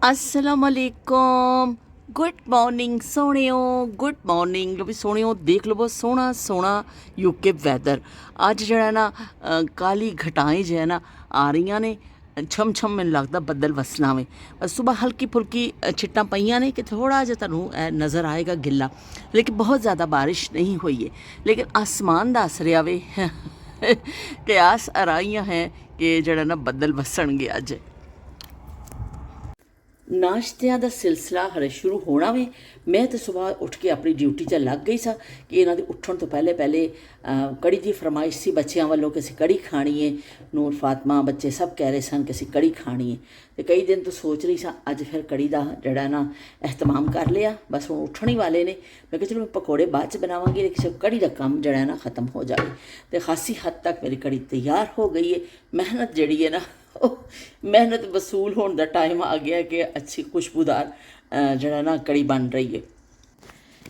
असलामुअलैकुम good morning सोहणियो good morning लो भी सोहणियो देख लो बहुत सोहना सोहना यूके वैदर अज जड़ा ना काली घटाएं जो है ना आ रही ने छम छम मैनूं लगदा बदल वसना वे सुबह हल्की फुल्की छिट्टां पईयां ने कि थोड़ा जिहा तुहानूं नज़र आएगा गिला लेकिन बहुत ज़्यादा बारिश नहीं हुई है लेकिन आसमान दस रहा वे कि आस अराइयां हैं कि जड़ा ना बदल वसणगे अज नाश्तियां ਦਾ ਸਿਲਸਿਲਾ ਹਰੇ ਸ਼ੁਰੂ ਹੋਣਾ ਵੇ। ਮੈਂ ਤਾਂ ਸਵੇਰ ਉੱਠ ਕੇ ਆਪਣੀ ਡਿਊਟੀ 'ਤੇ ਲੱਗ ਗਈ ਸਾਂ ਕਿ ਇਹਨਾਂ ਦੇ ਉੱਠਣ ਤੋਂ ਪਹਿਲੇ ਕੜੀ ਦੀ ਫਰਮਾਇਸ਼ ਸੀ ਬੱਚਿਆਂ ਵੱਲੋਂ ਕਿ ਅਸੀਂ ਕੜੀ ਖਾਣੀ ਹੈ। ਨੂਰ ਫਾਤਮਾ ਬੱਚੇ ਸਭ ਕਹਿ ਰਹੇ ਸਨ ਕਿ ਅਸੀਂ ਕੜੀ ਖਾਣੀ ਹੈ ਅਤੇ ਕਈ ਦਿਨ ਤੋਂ ਸੋਚ ਰਹੀ ਸਾਂ ਅੱਜ ਫਿਰ ਕੜੀ ਦਾ ਜਿਹੜਾ ਨਾ ਅਹਿਤਮਾਮ ਕਰ ਲਿਆ। ਬਸ ਹੁਣ ਉੱਠਣ ਹੀ ਵਾਲੇ ਨੇ। ਮੈਂ ਕਿਹਾ ਚਲੋ ਮੈਂ ਪਕੌੜੇ ਬਾਅਦ 'ਚ ਬਣਾਵਾਂਗੀ ਲੇਕਿਨ ਸਿਰਫ ਕੜੀ ਦਾ ਕੰਮ ਜਿਹੜਾ ਨਾ ख़त्म ਹੋ ਜਾਵੇ ਅਤੇ ਖਾਸੀ ਹੱਦ ਤੱਕ ਮੇਰੀ ਕੜੀ ਤਿਆਰ ਹੋ ਗਈ ਹੈ। ਮਿਹਨਤ ਜਿਹੜੀ ਹੈ ਨਾ ਮਿਹਨਤ ਵਸੂਲ ਹੋਣ ਦਾ ਟਾਈਮ ਆ ਗਿਆ ਕਿ ਅੱਛੀ ਖੁਸ਼ਬੂਦਾਰ ਜਿਹੜਾ ਨਾ ਕੜੀ ਬਣ ਰਹੀ ਹੈ।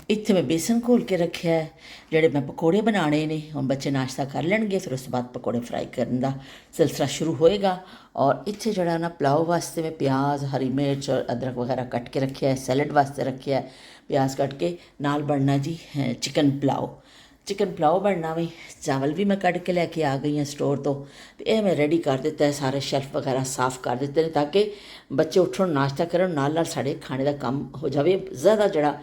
ਇੱਥੇ ਮੈਂ ਬੇਸਨ ਘੋਲ ਕੇ ਰੱਖਿਆ ਹੈ ਜਿਹੜੇ ਮੈਂ ਪਕੌੜੇ ਬਣਾਉਣੇ ਨੇ। ਹੁਣ ਬੱਚੇ ਨਾਸ਼ਤਾ ਕਰ ਲੈਣਗੇ ਫਿਰ ਉਸ ਤੋਂ ਬਾਅਦ ਪਕੌੜੇ ਫਰਾਈ ਕਰਨ ਦਾ ਸਿਲਸਿਲਾ ਸ਼ੁਰੂ ਹੋਏਗਾ। ਔਰ ਇੱਥੇ ਜਿਹੜਾ ਨਾ ਪੁਲਾਓ ਵਾਸਤੇ ਮੈਂ ਪਿਆਜ਼ ਹਰੀ ਮਿਰਚ ਔਰ ਅਦਰਕ ਵਗੈਰਾ ਕੱਟ ਕੇ ਰੱਖਿਆ ਹੈ। ਸੈਲਡ ਵਾਸਤੇ ਰੱਖਿਆ ਹੈ ਪਿਆਜ਼ ਕੱਟ ਕੇ। ਨਾਲ ਬਣਨਾ ਜੀ ਚਿਕਨ ਪੁਲਾਓ ਬਣਨਾ ਵੀ। ਚਾਵਲ ਵੀ ਮੈਂ ਕੱਢ ਕੇ ਲੈ ਕੇ ਆ ਗਈ ਹਾਂ ਸਟੋਰ ਤੋਂ ਅਤੇ ਇਹ ਮੈਂ ਰੈਡੀ ਕਰ ਦਿੱਤਾ ਹੈ। ਸਾਰੇ ਸ਼ੈਲਫ ਵਗੈਰਾ ਸਾਫ਼ ਕਰ ਦਿੱਤੇ ਨੇ ਤਾਂ ਕਿ ਬੱਚੇ ਉੱਠਣ ਨਾਸ਼ਤਾ ਕਰਨ ਨਾਲ ਸਾਡੇ ਖਾਣੇ ਦਾ ਕੰਮ ਹੋ ਜਾਵੇ। ਜ਼ਿਆਦਾ ਜਿਹੜਾ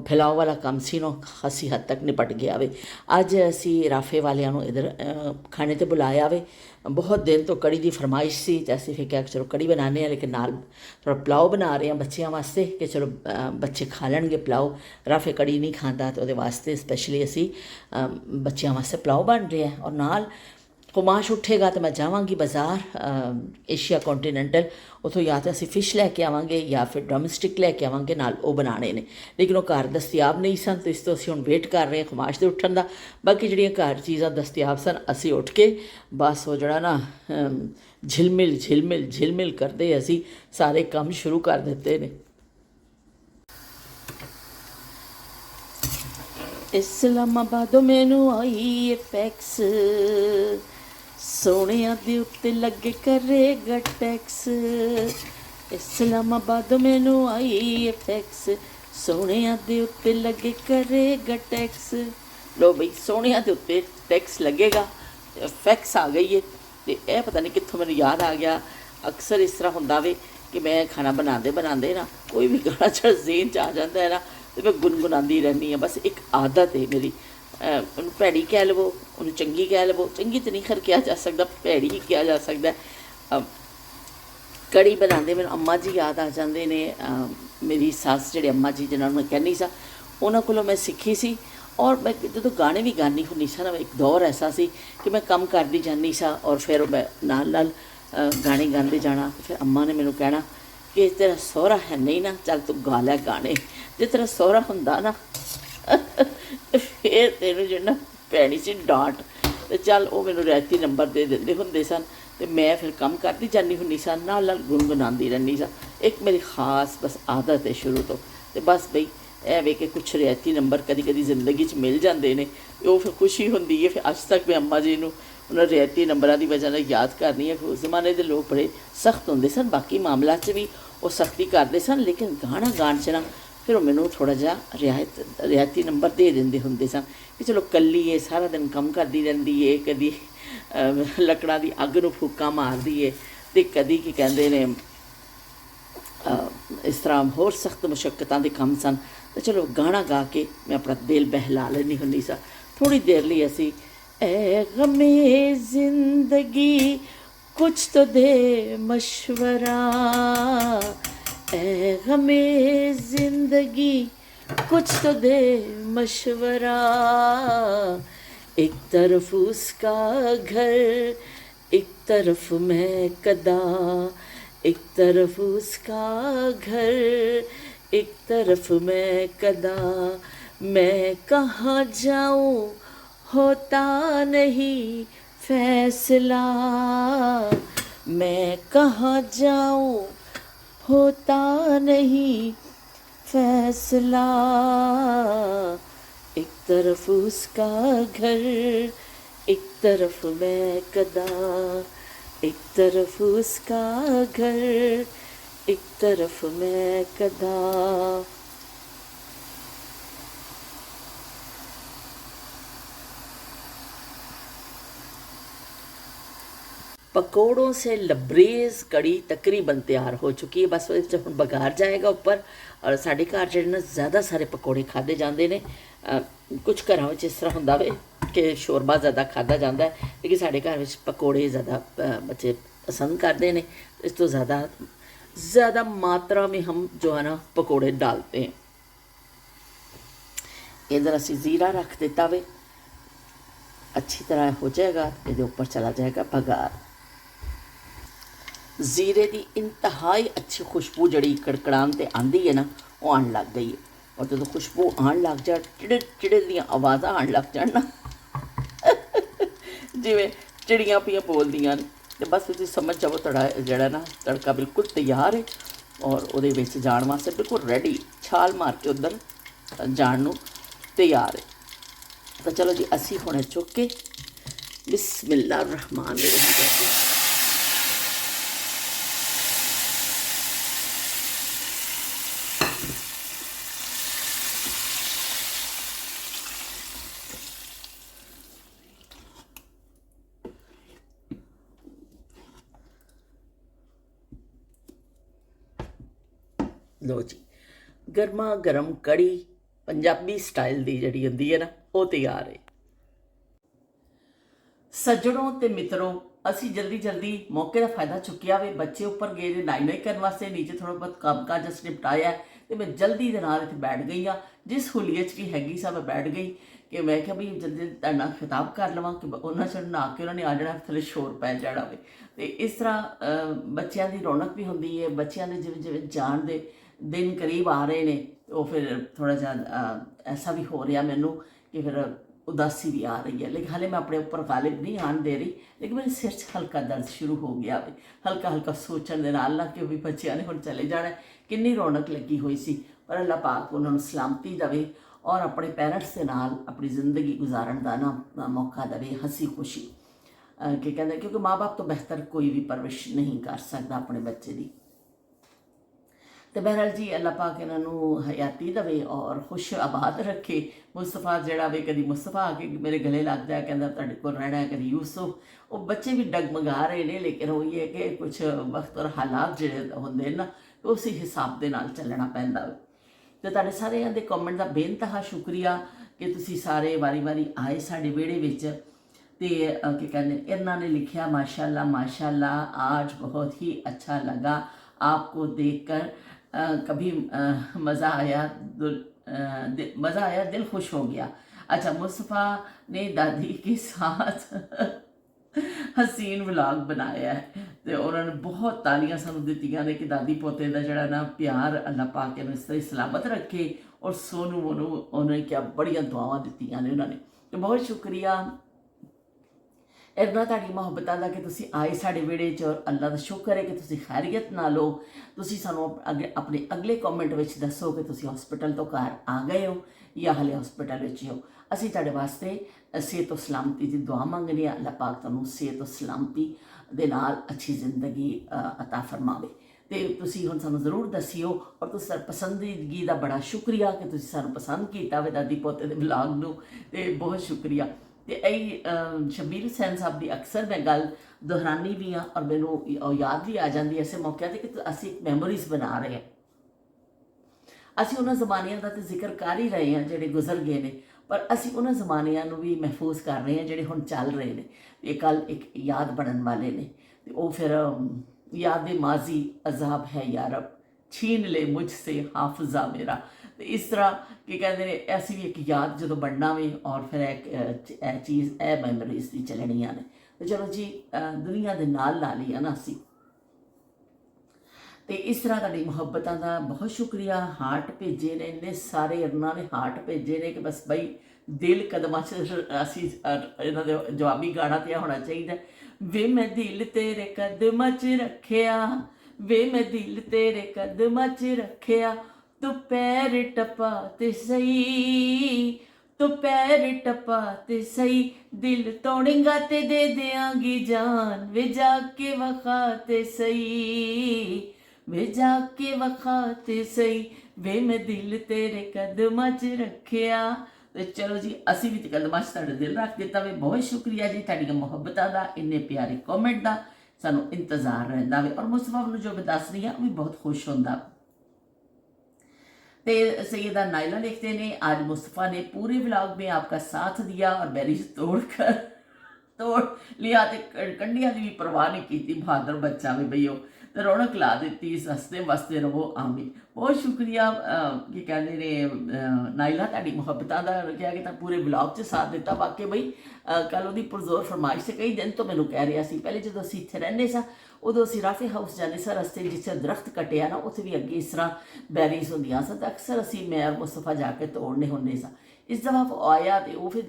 ਫੈਲਾਓ ਵਾਲਾ ਕੰਮ ਸੀ ਨਾ ਖਾਸੀ ਹੱਦ ਤੱਕ ਨਿਪਟ ਗਿਆ ਵੇ। ਅੱਜ ਅਸੀਂ ਰਾਫੇ ਵਾਲਿਆਂ ਨੂੰ ਇੱਧਰ ਖਾਣੇ 'ਤੇ ਬੁਲਾਇਆ ਵੇ। ਬਹੁਤ ਦਿਨ ਤੋਂ ਕੜੀ ਦੀ ਫਰਮਾਇਸ਼ ਸੀ ਅਤੇ ਅਸੀਂ ਫਿਰ ਕਿਹਾ ਚਲੋ ਕੜੀ ਬਣਾਉਂਦੇ ਹਾਂ ਲੇਕਿਨ ਨਾਲ ਥੋੜ੍ਹਾ ਪੁਲਾਓ ਬਣਾ ਰਹੇ ਹਾਂ ਬੱਚਿਆਂ ਵਾਸਤੇ ਕਿ ਚਲੋ ਬੱਚੇ ਖਾ ਲੈਣਗੇ ਪੁਲਾਓ। ਰਾਫੇ ਕੜੀ ਨਹੀਂ ਖਾਂਦਾ ਅਤੇ ਉਹਦੇ ਵਾਸਤੇ ਸਪੈਸ਼ਲੀ ਅਸੀਂ ਬੱਚਿਆਂ ਵਾਸਤੇ ਪੁਲਾਓ ਬਣ ਰਿਹਾ ਔਰ ਨਾਲ ਕੁਮਾਸ਼ ਉੱਠੇਗਾ ਤਾਂ ਮੈਂ ਜਾਵਾਂਗੀ ਬਾਜ਼ਾਰ ਏਸ਼ੀਆ ਕੰਟੀਨੈਂਟਲ ਉੱਥੋਂ ਜਾਂ ਤਾਂ ਅਸੀਂ ਫਿਸ਼ ਲੈ ਕੇ ਆਵਾਂਗੇ ਜਾਂ ਫਿਰ ਡੋਮੈਸਟਿਕ ਲੈ ਕੇ ਆਵਾਂਗੇ ਨਾਲ ਉਹ ਬਣਾਉਣੇ ਨੇ ਲੇਕਿਨ ਉਹ ਘਰ ਦਸਤਿਆਬ ਨਹੀਂ ਸਨ ਤਾਂ ਇਸ ਤੋਂ ਅਸੀਂ ਹੁਣ ਵੇਟ ਕਰ ਰਹੇ ਹਾਂ ਕੁਮਾਸ਼ ਦੇ ਉੱਠਣ ਦਾ। ਬਾਕੀ ਜਿਹੜੀਆਂ ਘਰ ਚੀਜ਼ਾਂ ਦਸਤਿਆਬ ਸਨ ਅਸੀਂ ਉੱਠ ਕੇ ਬਸ ਉਹ ਜਿਹੜਾ ਨਾ ਝਿਲਮਿਲ ਕਰਦੇ ਅਸੀਂ ਸਾਰੇ ਕੰਮ ਸ਼ੁਰੂ ਕਰ ਦਿੱਤੇ ਨੇ। ਇਸਲਾਮਾਬਾਦੋਂ ਮੈਨੂੰ ਆਈ ਏ ਫੈਕਸ ਸੋਹਣਿਆਂ ਦੇ ਉੱਤੇ ਲੱਗੇ ਕਰੇਗਾ ਟੈਕਸ। ਇਸਲਾਮਾਬਾਦੋਂ ਮੈਨੂੰ ਆਈ ਏ ਫੈਕਸ ਸੋਹਣਿਆਂ ਦੇ ਉੱਤੇ ਲੱਗੇ ਕਰੇਗਾ ਟੈਕਸ। ਲੋ ਬਈ ਸੋਹਣਿਆਂ ਦੇ ਉੱਤੇ ਟੈਕਸ ਲੱਗੇਗਾ ਫੈਕਸ ਆ ਗਈ ਹੈ ਅਤੇ ਇਹ ਪਤਾ ਨਹੀਂ ਕਿੱਥੋਂ ਮੈਨੂੰ ਯਾਦ ਆ ਗਿਆ। ਅਕਸਰ ਇਸ ਤਰ੍ਹਾਂ ਹੁੰਦਾ ਵੇ ਕਿ ਮੈਂ ਖਾਣਾ ਬਣਾਉਂਦੇ ਨਾ ਕੋਈ ਵੀ ਗਾਣਾ ਜਿਹੜਾ ਜ਼ੇਨ 'ਚ ਆ ਜਾਂਦਾ ਹੈ ਨਾ ਅਤੇ ਮੈਂ ਗੁਣਗੁਣਾਉਂਦੀ ਰਹਿੰਦੀ ਹਾਂ। ਬਸ ਇੱਕ ਆਦਤ ਹੈ ਮੇਰੀ। ਉਹਨੂੰ ਭੈੜੀ ਕਹਿ ਲਵੋ ਉਹਨੂੰ ਚੰਗੀ ਕਹਿ ਲਵੋ। ਚੰਗੀ ਤਾਂ ਨਹੀਂ ਖੈਰ ਕਿਹਾ ਜਾ ਸਕਦਾ ਭੈੜੀ ਹੀ ਕਿਹਾ ਜਾ ਸਕਦਾ। ਕੜੀ ਬਣਾਉਂਦੇ ਮੈਨੂੰ ਅੰਮਾ ਜੀ ਯਾਦ ਆ ਜਾਂਦੇ ਨੇ। ਮੇਰੀ ਸੱਸ ਜਿਹੜੇ ਅੰਮਾ ਜੀ ਜਿਹਨਾਂ ਨੂੰ ਮੈਂ ਕਹਿੰਦੀ ਸਾਂ ਉਹਨਾਂ ਕੋਲੋਂ ਮੈਂ ਸਿੱਖੀ ਸੀ। ਔਰ ਮੈਂ ਜਦੋਂ ਗਾਣੇ ਵੀ ਗਾਉਂਦੀ ਹੁੰਦੀ ਸਾਂ ਨਾ ਇੱਕ ਦੌਰ ਐਸਾ ਸੀ ਕਿ ਮੈਂ ਕੰਮ ਕਰਦੀ ਜਾਂਦੀ ਸਾਂ ਔਰ ਫਿਰ ਮੈਂ ਨਾਲ ਗਾਣੇ ਗਾਉਂਦੇ ਜਾਣਾ। ਫਿਰ ਅੰਮਾ ਨੇ ਮੈਨੂੰ ਕਹਿਣਾ ਕਿ ਤੇਰਾ ਸਹੁਰਾ ਹੈ ਨਹੀਂ ਨਾ ਚੱਲ ਤੂੰ ਗਾ ਲੈ ਗਾਣੇ। ਜੇ ਤੇਰਾ ਸਹੁਰਾ ਹੁੰਦਾ ਨਾ ਫਿਰ ਤੈਨੂੰ ਜਿਹੜਾ ਪੈਣੀ ਸੀ ਡਾਂਟ ਅਤੇ ਚੱਲ ਉਹ ਮੈਨੂੰ ਰਿਆਇਤੀ ਨੰਬਰ ਦੇ ਦਿੰਦੇ ਹੁੰਦੇ ਸਨ ਅਤੇ ਮੈਂ ਫਿਰ ਕੰਮ ਕਰਦੀ ਜਾਂਦੀ ਹੁੰਦੀ ਸਾਂ ਨਾਲ ਗੁਣਗੁਣਾਉਂਦੀ ਰਹਿੰਦੀ ਸਾਂ। ਇੱਕ ਮੇਰੀ ਖਾਸ ਬਸ ਆਦਤ ਹੈ ਸ਼ੁਰੂ ਤੋਂ ਅਤੇ ਬਸ ਬਈ ਇਹ ਵੇ ਕਿ ਕੁਛ ਰਿਆਇਤੀ ਨੰਬਰ ਕਦੀ ਜ਼ਿੰਦਗੀ 'ਚ ਮਿਲ ਜਾਂਦੇ ਨੇ ਉਹ ਫਿਰ ਖੁਸ਼ੀ ਹੁੰਦੀ ਹੈ। ਫਿਰ ਅੱਜ ਤੱਕ ਮੈਂ ਅੰਮਾ ਜੀ ਨੂੰ ਉਹਨਾਂ ਰਿਆਇਤੀ ਨੰਬਰਾਂ ਦੀ ਵਜ੍ਹਾ ਨਾਲ ਯਾਦ ਕਰਨੀ ਹੈ ਕਿ ਉਸ ਜ਼ਮਾਨੇ ਦੇ ਲੋਕ ਬੜੇ ਸਖਤ ਹੁੰਦੇ ਸਨ। ਬਾਕੀ ਮਾਮਲਾ 'ਚ ਵੀ ਉਹ ਸਖਤੀ ਕਰਦੇ ਸਨ ਲੇਕਿਨ ਗਾਣਾ ਗਾਉਣ 'ਚ ਨਾ ਫਿਰ ਉਹ ਮੈਨੂੰ ਥੋੜ੍ਹਾ ਜਿਹਾ ਰਿਆਇਤੀ ਨੰਬਰ ਦੇ ਦਿੰਦੇ ਹੁੰਦੇ ਸਨ ਕਿ ਚਲੋ ਇਕੱਲੀ ਹੈ ਸਾਰਾ ਦਿਨ ਕੰਮ ਕਰਦੀ ਰਹਿੰਦੀ ਹੈ ਕਦੀ ਲੱਕੜਾਂ ਦੀ ਅੱਗ ਨੂੰ ਫੂਕਾਂ ਮਾਰਦੀ ਹੈ ਅਤੇ ਕਦੀ ਕੀ ਕਹਿੰਦੇ ਨੇ ਇਸ ਤਰ੍ਹਾਂ ਹੋਰ ਸਖਤ ਮੁਸ਼ੱਕਤਾਂ ਦੇ ਕੰਮ ਸਨ। ਤਾਂ ਚਲੋ ਗਾਣਾ ਗਾ ਕੇ ਮੈਂ ਆਪਣਾ ਦਿਲ ਬਹਿਲਾ ਲੈਂਦੀ ਹੁੰਦੀ ਸਾਂ। ਥੋੜ੍ਹੀ ਦੇਰ ਲਈ ਅਸੀਂ ਐ ਗਮੇ ਜ਼ਿੰਦਗੀ ਕੁਛ ਤੋ ਦੇ ਮਸ਼ਵਰਾ ऐ गमे ज़िंदगी कुछ तो दे मशवरा। एक तरफ उसका घर एक तरफ मैं कदा एक तरफ उसका घर एक तरफ मैं कदा। मैं कहाँ जाऊँ होता नहीं फैसला मैं कहाँ जाऊँ होता नहीं फैसला। एक तरफ उसका घर एक तरफ मैं कदा एक तरफ उसका घर एक तरफ मैं कदा। पकौड़ों से लबरेज कड़ी तकरीबन तैयार हो चुकी है। बस वो हम बघार जाएगा ऊपर। और साढ़े घर जो ना ज़्यादा सारे पकौड़े खाधे जाते हैं। कुछ घरों में इस तरह होंदा वे कि शोरबा ज़्यादा खाधा जाता है, लेकिन साढ़े घर में पकौड़े ज़्यादा बच्चे पसंद करते हैं। इस तो ज़्यादा मात्रा में हम जो है ना पकौड़े डालते हैं। इधर असी ज़ीरा रख देता वे, अच्छी तरह हो जाएगा। ये ऊपर चला जाएगा बघार। जीरे की इंतहाई अच्छी खुशबू जी कड़कड़ान ते आंदी है ना, वो आन लग गई है। और जो खुशबू आन लग जाए, चिड़े चिड़े दी आवाज़ा आन लग जाए ना जिमें चिड़ियाँ पियाँ बोल दियाँ ने, तो बस तुम समझ जाओ तड़ा जड़ा ना तड़का बिल्कुल तैयार है। और वो जाण वास्ते बिल्कुल रेडी, छाल मार के उधर जाण तैयार है। तो चलो जी असी हुणे चुक के बिस्मिल्लाह रहमान रहीम। लो जी, गर्मा गर्म कड़ी पंजाबी स्टाइल की जी होंगी है ना, वो तैयार है। सज्जनों ते मित्रों, असी जल्दी जल्दी मौके का फायदा चुकिया वे। बच्चे उपर गए ने नाई नाई करने वास्ते, नीचे थोड़ा बहुत काम काज अस निपटाया है। तो मैं जल्दी के नाल इत्थे बैठ गई हाँ। जिस हुलियत भी हैगी सा मैं बैठ गई कि मैं क्या भी जल्दी तुहाडे खिताब कर लवां कि उन्होंने चढ़ नहा के उन्होंने आ जाना, थले शोर पै जाना वे। तो इस तरह बच्चों की रौनक भी होंगी है। बच्चों के जिवें जिवें जान दे दिन करीब आ रहे हैं, तो फिर थोड़ा जहा ऐसा भी हो रहा मैनू कि फिर उदासी भी आ रही है। लेकिन हाले मैं अपने ऊपर गालिब नहीं आन दे रही, लेकिन मेरे सिर च हल्का दर्द शुरू हो गया। हल्का हल्का सोचने के नाल ना कि भी बच्चों ने हुण चले जाना, कितनी रौनक लगी हुई सी। पर अल्लाह पाक उन्होंने सलामती देवे और अपने पेरेंट्स के नाल अपनी जिंदगी गुजारन का ना मौका देवे, हसी खुशी कि कहते, क्योंकि माँ बाप तो बेहतर कोई भी परवरिश नहीं कर सकता अपने बच्चे की। तो बहरहाल जी अल्लाह पाक इन्हों हयाती दवे और खुश आबाद रखे। मुस्तफा जड़ा वे कभी मुस्तफा आके मेरे गले लग जाए, कहता तुहाडे कोल रहना है, कभी यूसुफ। वो बच्चे भी डगमगा रहे हैं, लेकिन वो ये कि कुछ वक्त और हालात जो होंगे ना, तो उसी हिसाब के नाल चलना पैंदा। तो तुहाडे सारिਆਂ ਦੇ कॉमेंट का बेनतहा शुक्रिया कि तुसी सारे वारी वारी आए साडे विहड़े विच। तो क्या कहते इन्होंने लिखा माशाल्लाह माशाल्लाह, आज बहुत ही अच्छा लगा आपको देखकर। कभी मज़ा आया, मज़ा आया, दिल खुश हो गया। अच्छा, मुस्तफ़ा ने दादी के साथ हसीन व्लॉग बनाया है, तो उन्होंने बहुत तालियां सानू दित्तियां ने कि दादी पोते का जड़ा ना प्यार अल्लाह पाक इस तरह सलामत रखे। और सोनू मोनू उन्होंने क्या बड़िया दुआवां दित्तियां ने उन्होंने। तो बहुत शुक्रिया इन्ना तुहाडी मुहब्बतां दा कि तुसी आए साडे विहड़े च। और अल्लाह का शुक्र है कि तुसी खैरियत नाल हो। तुसी सानू अगे अपने अगले कॉमेंट विच दसो कि तुसी हॉस्पिटल तो घर आ गए हो या हले हॉस्पिटल विच हो। असी तुहाडे वास्ते सेहत और सलामती की दुआ मंगने। अल्लाह पाक तुहानू सेहत और सलामती दे नाल अच्छी जिंदगी अता फरमावे। तो तुसी हुण सानू जरूर दसियो। और तुस पसंदीदगी का बड़ा शुक्रिया कि तुसी सानू पसंद किया वे दादी पोते दे व्लॉग नू। ते बहुत शुक्रिया। तो यही शब्बीर हुसैन साहब की अक्सर मैं गल दोहरानी भी हाँ और मैनू याद भी आ जाती ऐसे मौके पर कि असी एक मैमोरीज बना रहे हैं। असी उन्होंने जमानिया का तो जिक्र कर ही रहे हैं जोड़े गुजर गए हैं, पर असी उन्होंने जमानिया भी महफूज कर रहे हैं जोड़े हुण चल रहे हैं। ये कल एक याद बनने वाले ने, तो वो फिर याद माजी अजाब है यारब, छीन ले मुझसे हाफजा मेरा। तो इस तरह कि कहते हैं ऐसी भी एक याद जो बनना वे और फिर एक चीज़ ए मैमोरीज की चलनिया ने। तो चलो जी दुनिया के नाल ही है ना असी। तो इस तरह तुहाडी मुहब्बतां का बहुत शुक्रिया। हार्ट भेजे ने इन्ने सारे, इन्होंने हार्ट भेजे ने कि बस बई दिल कदमां च असी इन्हां दे जवाबी गाना तो होना चाहिए। वे मैं दिल तेरे कदमां च रखिया, वे मैं दिल तेरे कदमां च रखिया, तू पैर टपा ते सही, तू पैर टपा ते सही, दिल तोड़ेगा ते दे देंगी जान, वे जाके वखा ते सही, ਵੇ ਜਾ ਕੇ ਵਖਾ ਤੇ ਸਹੀ ਵੇ ਮੈਂ ਦਿਲ ਤੇਰੇ ਕਦਮਾਂ 'ਚ ਰੱਖਿਆ। ਤੇ ਚਲੋ ਜੀ, ਅਸੀਂ ਵੀ ਕਦਮਾਂ 'ਚ ਤੁਹਾਡਾ ਦਿਲ ਰੱਖ ਦਿੱਤਾ ਵੇ। ਬਹੁਤ ਸ਼ੁਕਰੀਆ ਜੀ ਤੁਹਾਡੀਆਂ ਮੁਹੱਬਤਾਂ ਦਾ, ਇੰਨੇ ਪਿਆਰੇ ਕਮੈਂਟ ਦਾ ਸਾਨੂੰ ਇੰਤਜ਼ਾਰ ਰਹਿੰਦਾ ਵੇ। ਔਰ ਮੁਸਤਫਾ ਨੂੰ ਜੋ ਮੈਂ ਦੱਸ ਰਹੀ ਹਾਂ ਉਹ ਵੀ ਬਹੁਤ ਖੁਸ਼ ਹੁੰਦਾ। तो सैयदा नाइला लिखते ने, आज मुस्तफ़ा ने पूरे व्लॉग में आपका साथ दिया और बैरिज तोड़ लिया, तो कंडिया की भी परवाह नहीं की। बहादुर बच्चा भी भईओ, तो रौनक ला दी। हसते वसते रहो, आमीन। बहुत शुक्रिया की कहते ने नाइला, ताड़ी मुहब्बतां दा क्या कि पूरे ब्लॉग च साथ दिता। बाकी बई कल वो पुरजोर फरमाइश से कई दिन तो मैनू कह रहा सी, पहले जो असीं इत्थे रहिंदे सा उदों असीं राफे हाउस जाते सा, रस्ते जिथे दरख्त कटिया ना उत्थे भी अगे इस तरह बैरीज होंदियां सन, तो अक्सर असीं मैं और मुस्तफा जाके तोड़ने होंदे सा। इस दफा आया तो वो फिर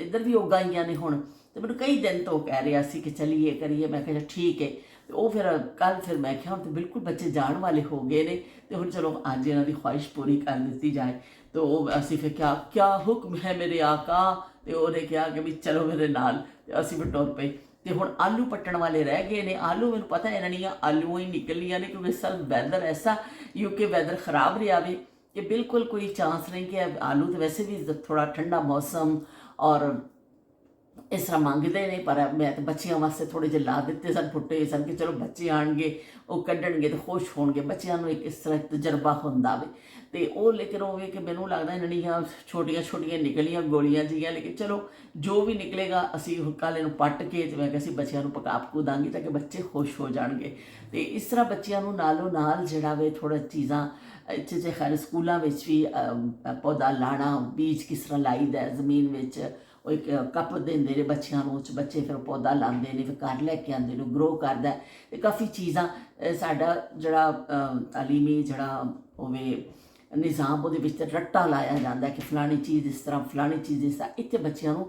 इधर भी उग आईयां ने हुण, तो मैनू कई दिन तो कह रहा सी कि चलीए करिए। मैं कहा ठीक है। तो वो फिर कल फिर मैं क्या तो बिल्कुल बच्चे जान वाले हो गए ने, तो हुण चलो अज इन्हां दी ख्वाहिश पूरी कर दी जाए। तो असीं फिर क्या क्या हुक्म है मेरे आका, तो उन्हें कहा कि भी चलो मेरे नाल, तो असीं भी टुर पे। तो हुण आलू पट्टण वाले रह गए ने। आलू मैनूं पता इन्हां दीयां आलूआं ही निकलियां ने, क्योंकि इस साल वैदर ऐसा यूके वैदर खराब रहा वे कि बिल्कुल कोई चांस नहीं कि आलू। तो वैसे भी थोड़ा ठंडा मौसम और इस तरह मंगते हैं, पर मैं तो बच्चों वास्ते थोड़े जे ला दिते सन, फुटे सन कि चलो बच्चे आएंगे वो कढ़णगे तो खुश होंगे। बच्चों को एक इस तरह तजर्बा होंदा वे। तो वो लेकिन वो कि मैनूं लगदा इन्हां दीयां छोटियां छोटियां निकलियां गोलियां जिहियां, लेकिन चलो जो भी निकलेगा असीं कल इहनूं पट के ते मैं असीं बच्चों को पका पकू दांगी ताकि बच्चे खुश हो जाएंगे। तो इस तरह बच्चों को नालों नाल जिहड़ा वे थोड़ा चीज़ां इत्थे जे खैर स्कूलों में भी पौधा लाना, बीज किस तरह लाईदा ज़मीन विच, वो एक कप देंदे ने बच्चों को, बच्चे फिर पौधा लाते हैं, फिर घर लैके आते हैं, ग्रो करता है। काफ़ी चीज़ां साडा जिहड़ा तालीमी जिहड़ा होवे निज़ाम वो रट्टा लाया जाता है कि फलानी चीज़ इस तरह, फलानी चीज़ इस तरह। इत्थे बच्चों को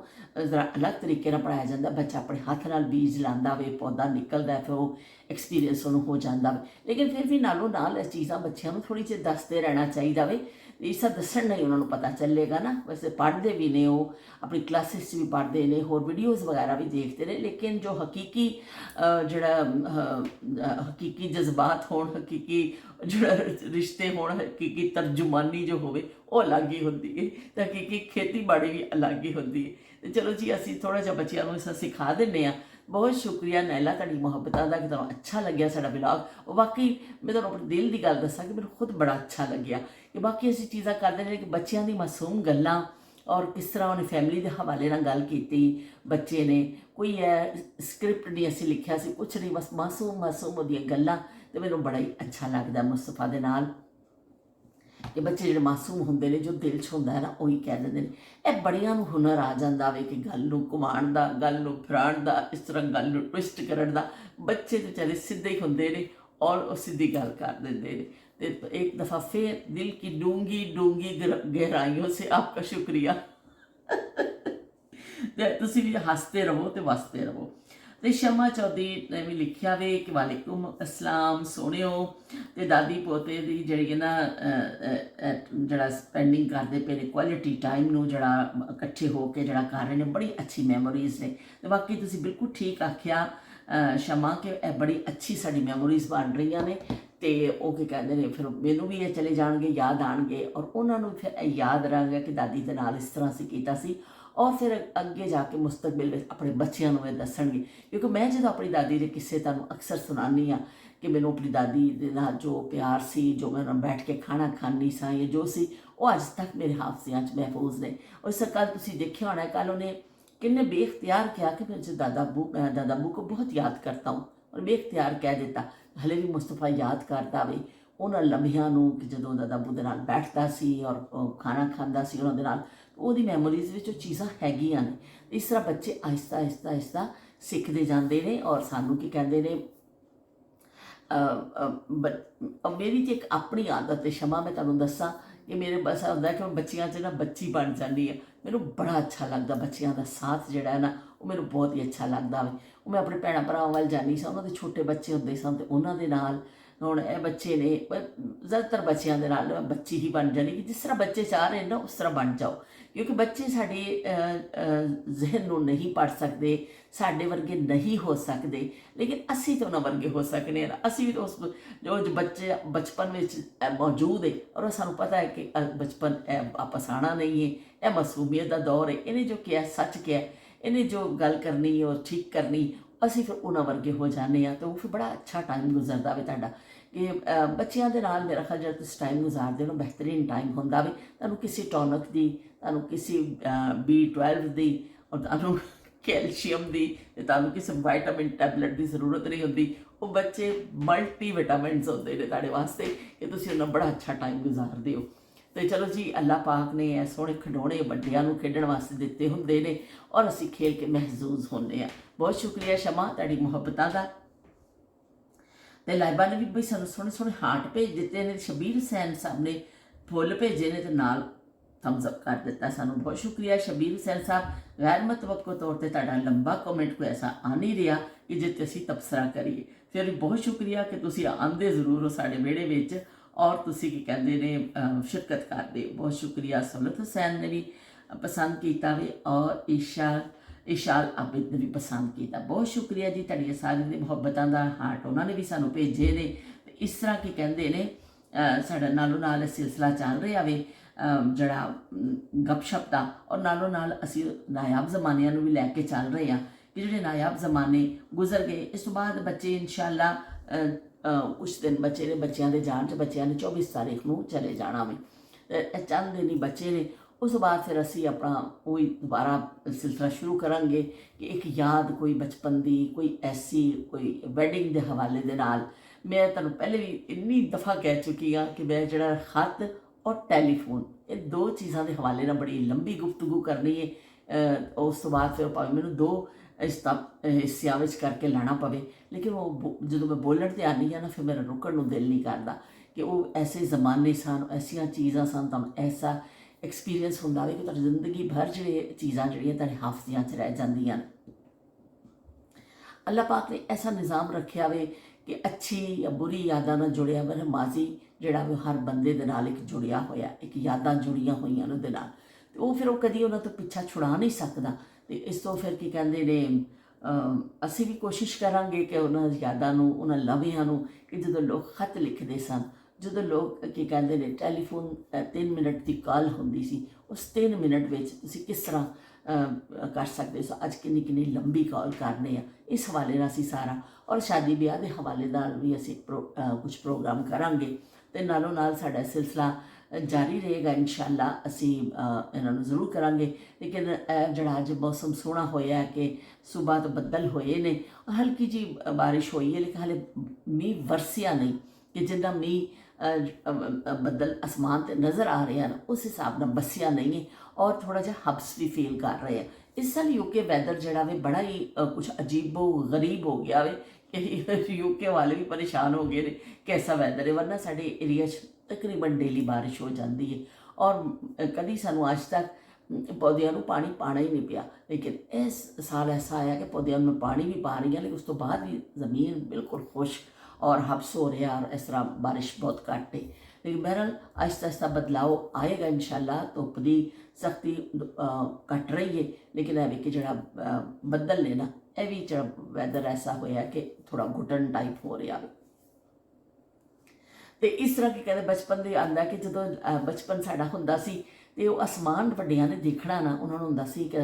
जरा अलग तरीके नाल पढ़ाया जाता है। बच्चा अपने हाथ नाल बीज लाता वे, पौधा निकलता है, फिर वो एक्सपीरियंस उन्होंने हो जाता वे। लेकिन फिर भी नालों नाल इस चीज़ां बच्चों को थोड़ी जी दसते रहना चाहिए वे। इस दसन नहीं उन्होंने पता चलेगा ना। वैसे पढ़ते भी ने, वो अपनी क्लासिस भी पढ़ते हैं, होर वीडियोज़ वगैरह भी देखते हैं, लेकिन जो हकीकी जड़ा हकीकी जज्बात होण, हकीकी जड़ा रिश्ते होण, हकीकी तर्जुमानी जो होवे वो अलग ही होंदी है, तो हकीकी खेती बाड़ी भी अलग ही होंदी है। तो चलो जी, असीं थोड़ा जिहा बच्चों को इस सिखा दिंदे आ। बहुत शुक्रिया नाइला तुहाडी मुहब्बतां दा कि तुहानूं अच्छा लग्या साडा ब्लॉग। वाकई मैं तुहानूं अपने दिल की गल दसां कि मैनूं खुद बड़ा अच्छा लग्या कि बाकी असीं चीज़ां करदे ने कि बच्चों की मासूम गल्लां और किस तरह उन्हें फैमिली के हवाले नाल गल कीती। बच्चे ने कोई स्क्रिप्ट नहीं असीं लिखिया सी, कुछ नहीं, बस मासूम मासूम उहदियां गल्लां। तो मैनूं बड़ा ही अच्छा लगदा मुस्तफा दे नाल कि बच्चे जिहड़े मासूम होंदे ने, जो दिल च हुंदा है ना उही कह दिंदे ने। ये बड़ियां नूं हुनर आ जांदा वे कि गल नूं घुमाण दा, गल नूं फिराण दा, इस तरह गल नूं ट्विस्ट करन दा। बच्चे तो बेचारे सीधे ही हुंदे ने और वो सीधी गल कर दिंदे ने। तो एक दफ़ा फिर दिल की डूंगी डूंगी गहराइयों से आपका शुक्रिया। तुसीं भी हसते रहो तो वसते रहो। तो शमा चौधरी ने भी लिखिया वे कि वालेकुम अस्सलाम सोहणिओ, ते दादी पोते दी जिहड़ी ना जिहड़ा स्पेंडिंग करदे पे ने क्वालिटी टाइम नूं जिहड़ा इकट्ठे होके जिहड़ा कर रहे ने, बड़ी अच्छी मैमोरीज़ ने। तो बाकी तुसीं बिल्कुल ठीक आखिया शमा कि बड़ी अच्छी साडी मैमोरीज़ बन रही ने। तो वो की कहते हैं फिर मैनू भी ये चले जाएंगे, याद आएंगे और उन्होंने फिर याद रहेगा कि दादी के नाल इस तरह से किया सी। और फिर अगे जाके मुस्तकबिल में अपने बच्चों को दसणगे, क्योंकि मैं जो अपनी दादी के किस्से तुहानूं अक्सर सुनानी हाँ कि मैनू अपनी दादी दे नाल जो प्यार सी, जो मैं बैठ के खाना खानी सा, या जो सी वो अज तक मेरे हाफसियां च महफूज ने। और इस कल तुसीं देखिया होना, कल उन्हें किन्ने बेख्तियार कहा कि मैं दादा अबू को बहुत याद करता हूँ, और बेख्तियार कह दिता। हले भी मुस्तफा याद करता वे उन्होंने लम्हियां नूं कि जदों दादा अबू दे नाल बैठदा सी और खाना खांदा सी उन्हां दे नाल। ਉਹਦੀ ਮੈਮੋਰੀਜ਼ ਵਿੱਚ ਉਹ ਚੀਜ਼ਾਂ ਹੈਗੀਆਂ ਨੇ। ਇਸ ਤਰ੍ਹਾਂ ਬੱਚੇ ਆਹਿਸਤਾ ਆਹਿਸਤਾ ਆਹਿਸਤਾ ਸਿੱਖਦੇ ਜਾਂਦੇ ਨੇ। ਔਰ ਸਾਨੂੰ ਕੀ ਕਹਿੰਦੇ ਨੇ, ਮੇਰੀ ਤੇ ਇੱਕ ਆਪਣੀ ਆਦਤ ਹੈ ਸ਼ਮਾ, ਮੈਂ ਤੁਹਾਨੂੰ ਦੱਸਾਂ ਕਿ ਮੇਰੇ ਬਸ ਹੁੰਦਾ ਕਿ ਮੈਂ ਬੱਚਿਆਂ 'ਚ ਨਾ ਬੱਚੀ ਬਣ ਜਾਂਦੀ ਹਾਂ। ਮੈਨੂੰ ਬੜਾ ਅੱਛਾ ਲੱਗਦਾ ਬੱਚਿਆਂ ਦਾ ਸਾਥ ਜਿਹੜਾ ਹੈ ਨਾ, ਉਹ ਮੈਨੂੰ ਬਹੁਤ ਹੀ ਅੱਛਾ ਲੱਗਦਾ ਵੇ। ਉਹ ਮੈਂ ਆਪਣੇ ਭੈਣਾਂ ਭਰਾਵਾਂ ਵੱਲ ਜਾਂਦੀ ਸਾਂ, ਉਹਨਾਂ ਦੇ ਛੋਟੇ ਬੱਚੇ ਹੁੰਦੇ ਸਨ ਤੇ ਉਹਨਾਂ ਦੇ ਨਾਲ ਹੁਣ ਇਹ ਬੱਚੇ ਨੇ ਜ਼ਿਆਦਾਤਰ ਬੱਚਿਆਂ ਦੇ ਨਾਲ ਬੱਚੀ ਹੀ ਬਣ ਜਾਣੀ ਕਿ ਜਿਸ ਤਰ੍ਹਾਂ ਬੱਚੇ ਚਾਹ ਰਹੇ ਨਾ ਉਸ ਤਰ੍ਹਾਂ ਬਣ ਜਾਓ, ਕਿਉਂਕਿ ਬੱਚੇ ਸਾਡੇ ਜ਼ਿਹਨ ਨੂੰ ਨਹੀਂ ਪੜ੍ਹ ਸਕਦੇ, ਸਾਡੇ ਵਰਗੇ ਨਹੀਂ ਹੋ ਸਕਦੇ, ਲੇਕਿਨ ਅਸੀਂ ਤਾਂ ਉਹਨਾਂ ਵਰਗੇ ਹੋ ਸਕਦੇ ਹਾਂ। ਅਸੀਂ ਵੀ ਉਸ ਜੋ ਬੱਚੇ ਬਚਪਨ ਵਿੱਚ ਮੌਜੂਦ ਹੈ ਔਰ ਸਾਨੂੰ ਪਤਾ ਹੈ ਕਿ ਬਚਪਨ ਵਾਪਸ ਆਉਣਾ ਨਹੀਂ ਹੈ, ਇਹ ਮਾਸੂਮੀਅਤ ਦਾ ਦੌਰ ਹੈ, ਇਹਨੇ ਜੋ ਕਿਹਾ ਸੱਚ ਕਿਹਾ, ਇਹਨੇ ਜੋ ਗੱਲ ਕਰਨੀ ਔਰ ਠੀਕ ਕਰਨੀ, ਅਸੀਂ ਫਿਰ ਉਹਨਾਂ ਵਰਗੇ ਹੋ ਜਾਂਦੇ ਹਾਂ। ਤਾਂ ਉਹ ਫਿਰ ਬੜਾ ਅੱਛਾ ਟਾਈਮ ਗੁਜ਼ਰਦਾ ਵੇ ਤੁਹਾਡਾ ਕਿ ਬੱਚਿਆਂ ਦੇ ਨਾਲ ਮੇਰਾ ਖਿਆਲ ਜਦ ਤੁਸੀਂ ਟਾਈਮ ਗੁਜ਼ਾਰਦੇ ਹੋ ਬਿਹਤਰੀਨ ਟਾਈਮ ਹੁੰਦਾ ਵੇ। ਤੁਹਾਨੂੰ ਕਿਸੇ ਟੌਨਕ ਦੀ, ਤੁਹਾਨੂੰ ਕਿਸੇ B12 ਦੀ, ਔਰ ਤੁਹਾਨੂੰ ਕੈਲਸ਼ੀਅਮ ਦੀ, ਤੇ ਤੁਹਾਨੂੰ ਕਿਸੇ ਵਿਟਾਮਿਨ ਟੈਬਲੇਟ ਦੀ ਜ਼ਰੂਰਤ ਨਹੀਂ ਹੁੰਦੀ। ਉਹ ਬੱਚੇ ਮਲਟੀ ਵਿਟਾਮਿਨਸ ਹੁੰਦੇ ਨੇ ਤੁਹਾਡੇ ਵਾਸਤੇ ਕਿ ਤੁਸੀਂ ਉਹਨਾਂ ਬੜਾ ਅੱਛਾ ਟਾਈਮ ਗੁਜ਼ਾਰਦੇ ਹੋ। ਤੇ ਚਲੋ ਜੀ, ਅੱਲਾਹ ਪਾਕ ਨੇ ਇਹ ਸੋਹਣੇ ਖਿਡੌਣੇ ਵੱਡਿਆਂ ਨੂੰ ਖੇਡਣ ਵਾਸਤੇ ਦਿੱਤੇ ਹੁੰਦੇ ਨੇ ਔਰ ਅਸੀਂ ਖੇਲ ਕੇ ਮਹਿਜ਼ੂਜ਼ ਹੁੰਦੇ ਹਾਂ। ਬਹੁਤ ਸ਼ੁਕਰੀਆ ਸ਼ਮਾ ਤੁਹਾਡੀ ਮੁਹੱਬਤਾਂ ਦਾ। ਤੇ ਲਾਈਬਾ ਨੇ ਵੀ ਬਈ ਸਾਨੂੰ ਸੋਹਣੇ ਸੋਹਣੇ ਹਾਰਟ ਭੇਜ ਦਿੱਤੇ ਨੇ, ਸ਼ਬੀਰ ਹੁਸੈਨ ਸਾਹਿਬ ਨੇ ਫੁੱਲ ਭੇਜੇ ਨੇ ਤੇ ਨਾਲ ਥੰਬਸ ਅਪ ਕਰ ਦਿੱਤਾ ਸਾਨੂੰ। ਬਹੁਤ ਸ਼ੁਕਰੀਆ ਸ਼ਬੀਰ ਹੁਸੈਨ ਸਾਹਿਬ। ਗੈਰ ਮੁਤਵੱਕਾ ਤੌਰ ਤੇ ਤੁਹਾਡਾ ਲੰਬਾ ਕਮੈਂਟ ਕੋਈ ਐਸਾ ਆ ਨਹੀਂ ਰਿਹਾ ਕਿ ਜਿੱਥੇ ਅਸੀਂ ਤਬਸਰਾ ਕਰੀਏ। ਫਿਰ ਵੀ ਬਹੁਤ ਸ਼ੁਕਰੀਆ ਕਿ ਤੁਸੀਂ ਆਉਂਦੇ ਜ਼ਰੂਰ ਹੋ ਸਾਡੇ ਵਿਹੜੇ ਵਿੱਚ ਔਰ ਤੁਸੀਂ ਕੀ ਕਹਿੰਦੇ ਨੇ ਸ਼ਿਰਕਤ ਕਰਦੇ ਹੋ। ਬਹੁਤ ਸ਼ੁਕਰੀਆ। ਸਹੂਲਤ ਹੁਸੈਨ ਨੇ ਵੀ ਪਸੰਦ ਕੀਤਾ ਵੇ ਔਰ ਇਸ਼ਾਲ ਆਬਿਦ ਨੇ ਵੀ ਪਸੰਦ ਕੀਤਾ। ਬਹੁਤ ਸ਼ੁਕਰੀਆ ਜੀ ਤੁਹਾਡੀਆਂ ਸਾਰਿਆਂ ਦੀ ਮੁਹੱਬਤਾਂ ਦਾ ਹਾਰਟ ਉਹਨਾਂ ਨੇ ਵੀ ਸਾਨੂੰ ਭੇਜੇ ਨੇ। ਤੇ ਇਸ ਤਰ੍ਹਾਂ ਕੀ ਕਹਿੰਦੇ ਨੇ ਸਾਡਾ ਨਾਲੋਂ ਨਾਲ ਸਿਲਸਿਲਾ ਚੱਲ ਰਿਹਾ ਵੇ ਜਿਹੜਾ ਗੱਪਸ਼ਪ ਦਾ, ਔਰ ਨਾਲੋਂ ਨਾਲ ਅਸੀਂ ਨਾਯਾਬ ਜ਼ਮਾਨਿਆਂ ਨੂੰ ਵੀ ਲੈ ਕੇ ਚੱਲ ਰਹੇ ਹਾਂ ਕਿ ਜਿਹੜੇ ਨਾਯਾਬ ਜ਼ਮਾਨੇ ਗੁਜ਼ਰ ਗਏ, ਇਸ ਤੋਂ ਬਾਅਦ ਬੱਚੇ ਇਨਸ਼ਾਅੱਲਾ ਕੁਛ ਦਿਨ ਬੱਚੇ ਨੇ, ਬੱਚਿਆਂ ਦੇ ਜਾਣ 'ਚ ਬੱਚਿਆਂ ਨੇ 24 ਤਾਰੀਖ ਨੂੰ ਚਲੇ ਜਾਣਾ ਵੇ। ਇਹ ਚੰਦ ਦਿਨ ਹੀ ਬੱਚੇ ਨੇ, ਉਸ ਤੋਂ ਬਾਅਦ ਫਿਰ ਅਸੀਂ ਆਪਣਾ ਉਹੀ ਦੁਬਾਰਾ ਸਿਲਸਿਲਾ ਸ਼ੁਰੂ ਕਰਾਂਗੇ ਕਿ ਇੱਕ ਯਾਦ ਕੋਈ ਬਚਪਨ ਦੀ, ਕੋਈ ਐਸੀ ਕੋਈ ਵੈਡਿੰਗ ਦੇ ਹਵਾਲੇ ਦੇ ਨਾਲ। ਮੈਂ ਤੁਹਾਨੂੰ ਪਹਿਲੇ ਵੀ ਇੰਨੀ ਦਫਾ ਕਹਿ ਚੁੱਕੀ ਹਾਂ ਕਿ ਮੈਂ ਜਿਹੜਾ ਖਤ ਔਰ ਟੈਲੀਫੋਨ, ਇਹ ਦੋ ਚੀਜ਼ਾਂ ਦੇ ਹਵਾਲੇ ਨਾਲ ਬੜੀ ਲੰਬੀ ਗੁਫ਼ਤਗੂ ਕਰਨੀ ਹੈ। ਉਸ ਤੋਂ ਬਾਅਦ ਫਿਰ ਭਾਵੇਂ ਮੈਨੂੰ ਦੋ ਹਿੱਸਿਆਂ ਵਿੱਚ ਕਰਕੇ ਲੈਣਾ ਪਵੇ, ਲੇਕਿਨ ਉਹ ਜਦੋਂ ਮੈਂ ਬੋਲਣ 'ਤੇ ਆਉਂਦੀ ਹਾਂ ਨਾ ਫਿਰ ਮੇਰਾ ਰੁਕਣ ਨੂੰ ਦਿਲ ਨਹੀਂ ਕਰਦਾ ਕਿ ਉਹ ਐਸੇ ਜ਼ਮਾਨੇ ਸਨ, ਐਸੀਆਂ ਚੀਜ਼ਾਂ ਸਨ, ਤੁਹਾਨੂੰ ਐਸਾ ਐਕਸਪੀਰੀਅੰਸ ਹੁੰਦਾ ਵੇ ਕਿ ਤੁਹਾਡੀ ਜ਼ਿੰਦਗੀ ਭਰ ਜਿਹੜੇ ਚੀਜ਼ਾਂ ਜਿਹੜੀਆਂ ਤੁਹਾਡੇ ਹਾਫਜ਼ਿਆਂ 'ਚ ਰਹਿ ਜਾਂਦੀਆਂ। ਅੱਲਾਹ ਪਾਕ ਨੇ ਐਸਾ ਨਿਜ਼ਾਮ ਰੱਖਿਆ ਵੇ ਕਿ ਅੱਛੀ ਜਾਂ ਬੁਰੀ ਯਾਦਾਂ ਨਾਲ ਜੁੜਿਆ ਹੋਇਆ ਮਾਜ਼ੀ ਜਿਹੜਾ ਵੀ ਹਰ ਬੰਦੇ ਦੇ ਨਾਲ ਇੱਕ ਜੁੜਿਆ ਹੋਇਆ, ਇੱਕ ਯਾਦਾਂ ਜੁੜੀਆਂ ਹੋਈਆਂ ਉਹਦੇ ਨਾਲ, ਅਤੇ ਉਹ ਫਿਰ ਉਹ ਕਦੀ ਉਹਨਾਂ ਤੋਂ ਪਿੱਛਾ ਛੁਡਾ ਨਹੀਂ ਸਕਦਾ। ਅਤੇ ਇਸ ਤੋਂ ਫਿਰ ਕੀ ਕਹਿੰਦੇ ਨੇ ਅਸੀਂ ਵੀ ਕੋਸ਼ਿਸ਼ ਕਰਾਂਗੇ ਕਿ ਉਹਨਾਂ ਯਾਦਾਂ ਨੂੰ, ਉਹਨਾਂ ਲਮਹਿਆਂ ਨੂੰ, ਕਿ ਜਦੋਂ ਲੋਕ ਖਤ ਲਿਖਦੇ ਸਨ, ਜਦੋਂ ਲੋਕ ਕੀ ਕਹਿੰਦੇ ਨੇ ਟੈਲੀਫੋਨ 3 ਮਿੰਟ ਦੀ ਕਾਲ ਹੁੰਦੀ ਸੀ, ਉਸ 3 ਮਿੰਟ ਵਿੱਚ ਤੁਸੀਂ ਕਿਸ ਤਰ੍ਹਾਂ ਕਰ ਸਕਦੇ ਸੋ। ਅੱਜ ਕਿੰਨੀ ਕਿੰਨੀ ਲੰਬੀ ਕਾਲ ਕਰਨੇ ਆ, ਇਸ ਹਵਾਲੇ ਨਾਲ ਅਸੀਂ ਸਾਰਾ, ਔਰ ਸ਼ਾਦੀ ਵਿਆਹ ਦੇ ਹਵਾਲੇ ਨਾਲ ਵੀ ਅਸੀਂ ਕੁਝ ਪ੍ਰੋਗਰਾਮ ਕਰਾਂਗੇ। ਅਤੇ ਨਾਲੋਂ ਨਾਲ ਸਾਡਾ ਸਿਲਸਿਲਾ ਜਾਰੀ ਰਹੇਗਾ ਇਨਸ਼ਾਅੱਲਾ। ਅਸੀਂ ਇਹਨਾਂ ਨੂੰ ਜ਼ਰੂਰ ਕਰਾਂਗੇ। ਲੇਕਿਨ ਜਿਹੜਾ ਅੱਜ ਮੌਸਮ ਸੋਹਣਾ ਹੋਇਆ ਕਿ ਸੁਬਾਹ ਤੋਂ ਬੱਦਲ ਹੋਏ ਨੇ, ਹਲਕੀ ਜੀ ਬਾਰਿਸ਼ ਹੋਈ ਹੈ, ਲੇਕਿਨ ਹਾਲੇ ਮੀਂਹ ਵਰਸਿਆ ਨਹੀਂ ਕਿ ਜਿੰਨਾ ਮੀਂਹ ਬੱਦਲ ਅਸਮਾਨ 'ਤੇ ਨਜ਼ਰ ਆ ਰਹੇ ਹਨ ਉਸ ਹਿਸਾਬ ਨਾਲ ਵਸਿਆ ਨਹੀਂ ਹੈ, ਔਰ ਥੋੜ੍ਹਾ ਜਿਹਾ ਹਬਸ ਵੀ ਫੀਲ ਕਰ ਰਹੇ ਆ। ਇਸ ਸਾਲ ਯੂਕੇ ਵੈਦਰ ਜਿਹੜਾ ਵੇ ਬੜਾ ਹੀ ਕੁਛ ਅਜੀਬੋ ਗਰੀਬ ਹੋ ਗਿਆ ਵੇ ਕਿ ਯੂਕੇ ਵਾਲੇ ਵੀ ਪਰੇਸ਼ਾਨ ਹੋ ਗਏ ਨੇ ਕੈਸਾ ਵੈਦਰ ਹੈ। ਵਰਨਾ ਸਾਡੇ ਏਰੀਆ 'ਚ ਤਕਰੀਬਨ ਡੇਲੀ ਬਾਰਿਸ਼ ਹੋ ਜਾਂਦੀ ਹੈ ਔਰ ਕਦੀ ਸਾਨੂੰ ਅੱਜ ਤੱਕ ਪੌਦਿਆਂ ਨੂੰ ਪਾਣੀ ਪਾਣਾ ਹੀ ਨਹੀਂ ਪਿਆ। ਲੇਕਿਨ ਇਸ ਸਾਲ ਐਸਾ ਆਇਆ ਕਿ ਪੌਦਿਆਂ ਨੂੰ ਪਾਣੀ ਵੀ ਪਾ ਰਹੀ ਹਾਂ, ਲੇਕਿਨ ਉਸ ਤੋਂ ਬਾਅਦ ਵੀ ਜ਼ਮੀਨ ਬਿਲਕੁਲ ਖੁਸ਼ਕ ਔਰ ਹਬਸ ਹੋ ਰਿਹਾ, ਔਰ ਇਸ ਤਰ੍ਹਾਂ ਬਾਰਿਸ਼ ਬਹੁਤ ਘੱਟ ਹੈ। ਲੇਕਿਨ ਬਹਰਹਾਲ ਆਹਿਸਤਾ ਆਹਿਸਤਾ ਬਦਲਾਓ ਆਏਗਾ ਇਨਸ਼ਾਅੱਲਾ। ਧੁੱਪ ਦੀ ਸਖਤੀ ਘੱਟ ਰਹੀ ਹੈ, ਲੇਕਿਨ ਇਹ ਵੀ ਕਿ ਜਿਹੜਾ ਬੱਦਲ ਨੇ ਨਾ, ਇਹ ਵੀ ਜਿਹੜਾ ਵੈਦਰ ਐਸਾ ਹੋਇਆ ਕਿ ਥੋੜ੍ਹਾ ਘੁਟਨ ਟਾਈਪ ਹੋ ਰਿਹਾ ਵੇ। ਅਤੇ ਇਸ ਤਰ੍ਹਾਂ ਕੀ ਕਹਿੰਦੇ ਬਚਪਨ ਦੇ ਆਉਂਦਾ ਕਿ ਜਦੋਂ ਬਚਪਨ ਸਾਡਾ ਹੁੰਦਾ ਸੀ ਅਤੇ ਉਹ ਅਸਮਾਨ ਵੱਡਿਆਂ ਨੇ ਦੇਖਣਾ ਨਾ, ਉਹਨਾਂ ਨੂੰ ਹੁੰਦਾ ਸੀ ਕਿ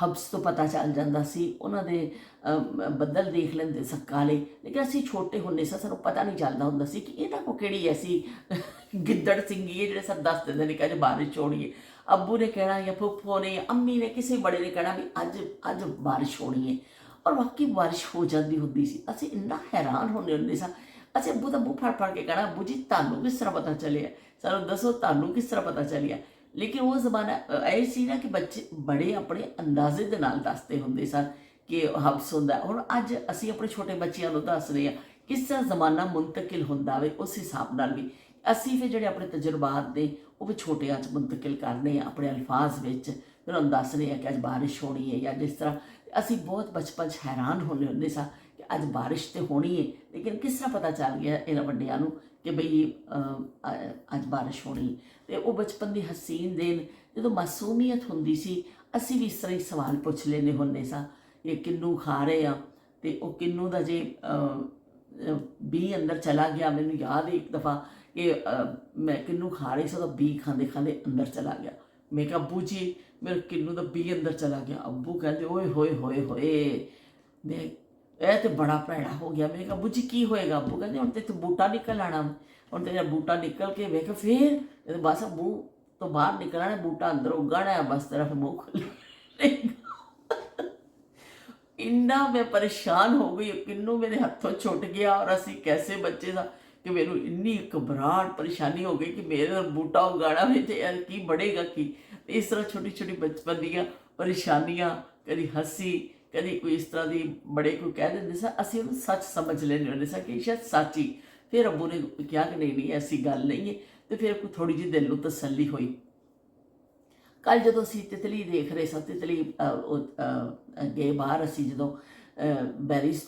ਹਬਸ ਤੋਂ ਪਤਾ ਚੱਲ ਜਾਂਦਾ ਸੀ, ਉਹਨਾਂ ਦੇ ਬੱਦਲ ਦੇਖ ਲੈਂਦੇ ਸੀ ਕਾਲੇ। ਲੇਕਿਨ ਅਸੀਂ ਛੋਟੇ ਹੁੰਦੇ ਸਾਂ, ਸਾਨੂੰ ਪਤਾ ਨਹੀਂ ਚੱਲਦਾ ਹੁੰਦਾ ਸੀ ਕਿ ਇਹਨਾਂ ਕੋਲ ਕਿਹੜੀ ਐਸੀ ਗਿੱਦੜ ਸਿੰਘੀ ਹੈ ਜਿਹੜੇ ਸਭ ਦੱਸ ਦਿੰਦੇ ਨੇ ਕਿ ਅੱਜ ਬਾਰਿਸ਼ ਹੋਣੀ ਹੈ। ਅੱਬੂ ਨੇ ਕਹਿਣਾ ਜਾਂ ਫੁੱਫੋ ਨੇ, ਅੰਮੀ ਨੇ, ਕਿਸੇ ਬੜੇ ਨੇ ਕਹਿਣਾ ਵੀ ਅੱਜ ਬਾਰਿਸ਼ ਹੋਣੀ ਹੈ, ਔਰ ਵਾਕਈ ਬਾਰਿਸ਼ ਹੋ ਜਾਂਦੀ ਹੁੰਦੀ ਸੀ। ਅਸੀਂ ਇੰਨਾ ਹੈਰਾਨ ਹੁੰਦੇ ਹੁੰਦੇ ਸਾਂ। ਅਸੀਂ ਅੱਬੂ ਦਾ ਮੂੰਹ ਫੜ ਕੇ ਕਹਿਣਾ, ਅੱਬੂ ਜੀ ਤੁਹਾਨੂੰ ਕਿਸ ਤਰ੍ਹਾਂ ਪਤਾ ਚੱਲਿਆ, ਸਾਨੂੰ ਦੱਸੋ ਤੁਹਾਨੂੰ ਕਿਸ ਤਰ੍ਹਾਂ ਪਤਾ ਚੱਲਿਆ। ਲੇਕਿਨ ਉਹ ਜ਼ਮਾਨਾ ਇਹ ਸੀ ਨਾ ਕਿ ਬੱਚੇ ਬੜੇ ਆਪਣੇ ਅੰਦਾਜ਼ੇ ਦੇ ਨਾਲ ਦੱਸਦੇ ਹੁੰਦੇ ਸਨ ਕਿ ਹਬਸ ਹੁੰਦਾ। ਹੁਣ ਅੱਜ ਅਸੀਂ ਆਪਣੇ ਛੋਟੇ ਬੱਚਿਆਂ ਨੂੰ ਦੱਸ ਰਹੇ ਹਾਂ ਕਿਸ ਤਰ੍ਹਾਂ ਜ਼ਮਾਨਾ ਮੁੰਤਕਿਲ ਹੁੰਦਾ ਵੇ, ਉਸ ਹਿਸਾਬ ਨਾਲ ਵੀ ਅਸੀਂ ਫਿਰ ਜਿਹੜੇ ਆਪਣੇ ਤਜਰਬਾਤ ਨੇ ਉਹ ਵੀ ਛੋਟਿਆਂ 'ਚ ਮੁੰਤਕਿਲ ਕਰਨੇ ਆ ਆਪਣੇ ਅਲਫਾਜ਼ ਵਿੱਚ, ਫਿਰ ਉਹਨੂੰ ਦੱਸ ਰਹੇ ਹਾਂ ਕਿ ਅੱਜ ਬਾਰਿਸ਼ ਹੋਣੀ ਹੈ ਜਾਂ ਜਿਸ ਤਰ੍ਹਾਂ। ਅਸੀਂ ਬਹੁਤ ਬਚਪਨ 'ਚ ਹੈਰਾਨ ਹੁੰਦੇ ਸਾਂ ਕਿ ਅੱਜ ਬਾਰਿਸ਼ ਤੇ ਹੋਣੀ ਹੈ, ਲੇਕਿਨ ਕਿਸ ਤਰ੍ਹਾਂ ਪਤਾ ਚੱਲ ਗਿਆ ਇਹਨਾਂ ਵੱਡਿਆਂ ਨੂੰ ਕਿ ਬਈ ਅੱਜ ਬਾਰਿਸ਼ ਹੋਣੀ। ਤੇ ਉਹ ਬਚਪਨ ਦੀ ਹਸੀਨ ਦਿਨ, ਜਦੋਂ ਮਾਸੂਮੀਅਤ ਹੁੰਦੀ ਸੀ, ਅਸੀਂ ਵੀ ਇਸ ਤਰ੍ਹਾਂ ਹੀ ਸਵਾਲ ਪੁੱਛ ਲੈਂਦੇ ਹੁੰਦੇ ਸਾਂ ਇਹ ਕਿੰਨੂ ਖਾ ਰਹੇ ਆ, ਤੇ ਉਹ ਕਿੰਨੂ ਦਾ ਜੇ ਬੀ ਅੰਦਰ ਚਲਾ ਗਿਆ। ਮੈਨੂੰ ਯਾਦ ਹੈ ਇੱਕ ਦਫਾ ਕਿ ਮੈਂ ਕਿੰਨੂ ਖਾ ਰਹੀ ਸੀ, ਤਾਂ ਬੀ ਖਾਂਦੇ ਖਾਂਦੇ ਅੰਦਰ ਚਲਾ ਗਿਆ। ਮੈਂ ਕਿਹਾ ਅੱਬੂ ਜੀ ਮੇਰੇ ਕਿੰਨੂ ਦਾ ਬੀ ਅੰਦਰ ਚਲਾ ਗਿਆ। ਅੱਬੂ ਕਹਿੰਦੇ ਓਏ ਹੋਏ ਹੋਏ ਹੋਏ, ਮੈਂ ਇਹ ਤੇ ਬੜਾ ਭੈੜਾ ਹੋ ਗਿਆ। ਮੈਂ ਕਿਹਾ ਅੱਬੂ ਜੀ ਕੀ ਹੋਏਗਾ? ਅੱਬੂ ਕਹਿੰਦੇ ਹੁਣ ਤੇ ਇੱਥੇ ਬੂਟਾ ਨਿਕਲ ਆਣਾ, ਹੁਣ ਤੇਰਾ ਬੂਟਾ ਨਿਕਲ ਕੇ ਵੇਖ ਫਿਰ ਬਸ ਮੂੰਹ ਤੋਂ ਬਾਹਰ ਨਿਕਲਣਾ, ਬੂਟਾ ਅੰਦਰ ਉਗਣਾ ਹੈ, ਬਸ ਤੇਰਾ ਮੂੰਹ ਖੁੱਲ੍ਹ। ਇੰਨਾ ਮੈਂ ਪਰੇਸ਼ਾਨ ਹੋ ਗਈ, ਕਿੰਨੂ ਮੇਰੇ ਹੱਥੋਂ ਛੁੱਟ ਗਿਆ। ਔਰ ਅਸੀਂ ਕੈਸੇ ਬੱਚੇ ਦਾ ਕਿ ਮੈਨੂੰ ਇੰਨੀ ਘਬਰਾਹਟ ਪਰੇਸ਼ਾਨੀ ਹੋ ਗਈ ਕਿ ਮੇਰੇ ਬੂਟਾ ਉਗਾਣਾ ਵੀ ਤੇ ਕੀ ਬਣੇਗਾ ਕੀ। ਇਸ ਤਰ੍ਹਾਂ ਛੋਟੀ ਛੋਟੀ ਬਚਪਨ ਦੀਆਂ ਪਰੇਸ਼ਾਨੀਆਂ, ਕਦੀ ਹੱਸੀ, ਕਦੀ ਕੋਈ ਇਸ ਤਰ੍ਹਾਂ ਦੀ ਬੜੇ ਕੋਈ ਕਹਿ ਦਿੰਦੇ ਸਾਂ, ਅਸੀਂ ਉਹਨੂੰ ਸੱਚ ਸਮਝ ਲੈਂਦੇ ਹੁੰਦੇ ਸਾਂ ਕਿ ਸ਼ਾਇਦ ਸੱਚ ਹੀ। ਫਿਰ ਅੱਬੂ ਨੇ ਕਿਹਾ ਕਿ ਨਹੀਂ ਨਹੀਂ ਐਸੀ ਗੱਲ ਨਹੀਂ ਹੈ, ਤੇ ਫਿਰ ਕੋਈ ਥੋੜ੍ਹੀ ਜਿਹੀ ਦਿਲ ਨੂੰ ਤਸੱਲੀ ਹੋਈ। ਕੱਲ੍ਹ ਜਦੋਂ ਅਸੀਂ ਤਿਤਲੀ ਦੇਖ ਰਹੇ ਸਾਂ, ਤਿਤਲੀ ਗਏ ਬਾਹਰ, ਅਸੀਂ ਜਦੋਂ ਬੈਰੀਜ਼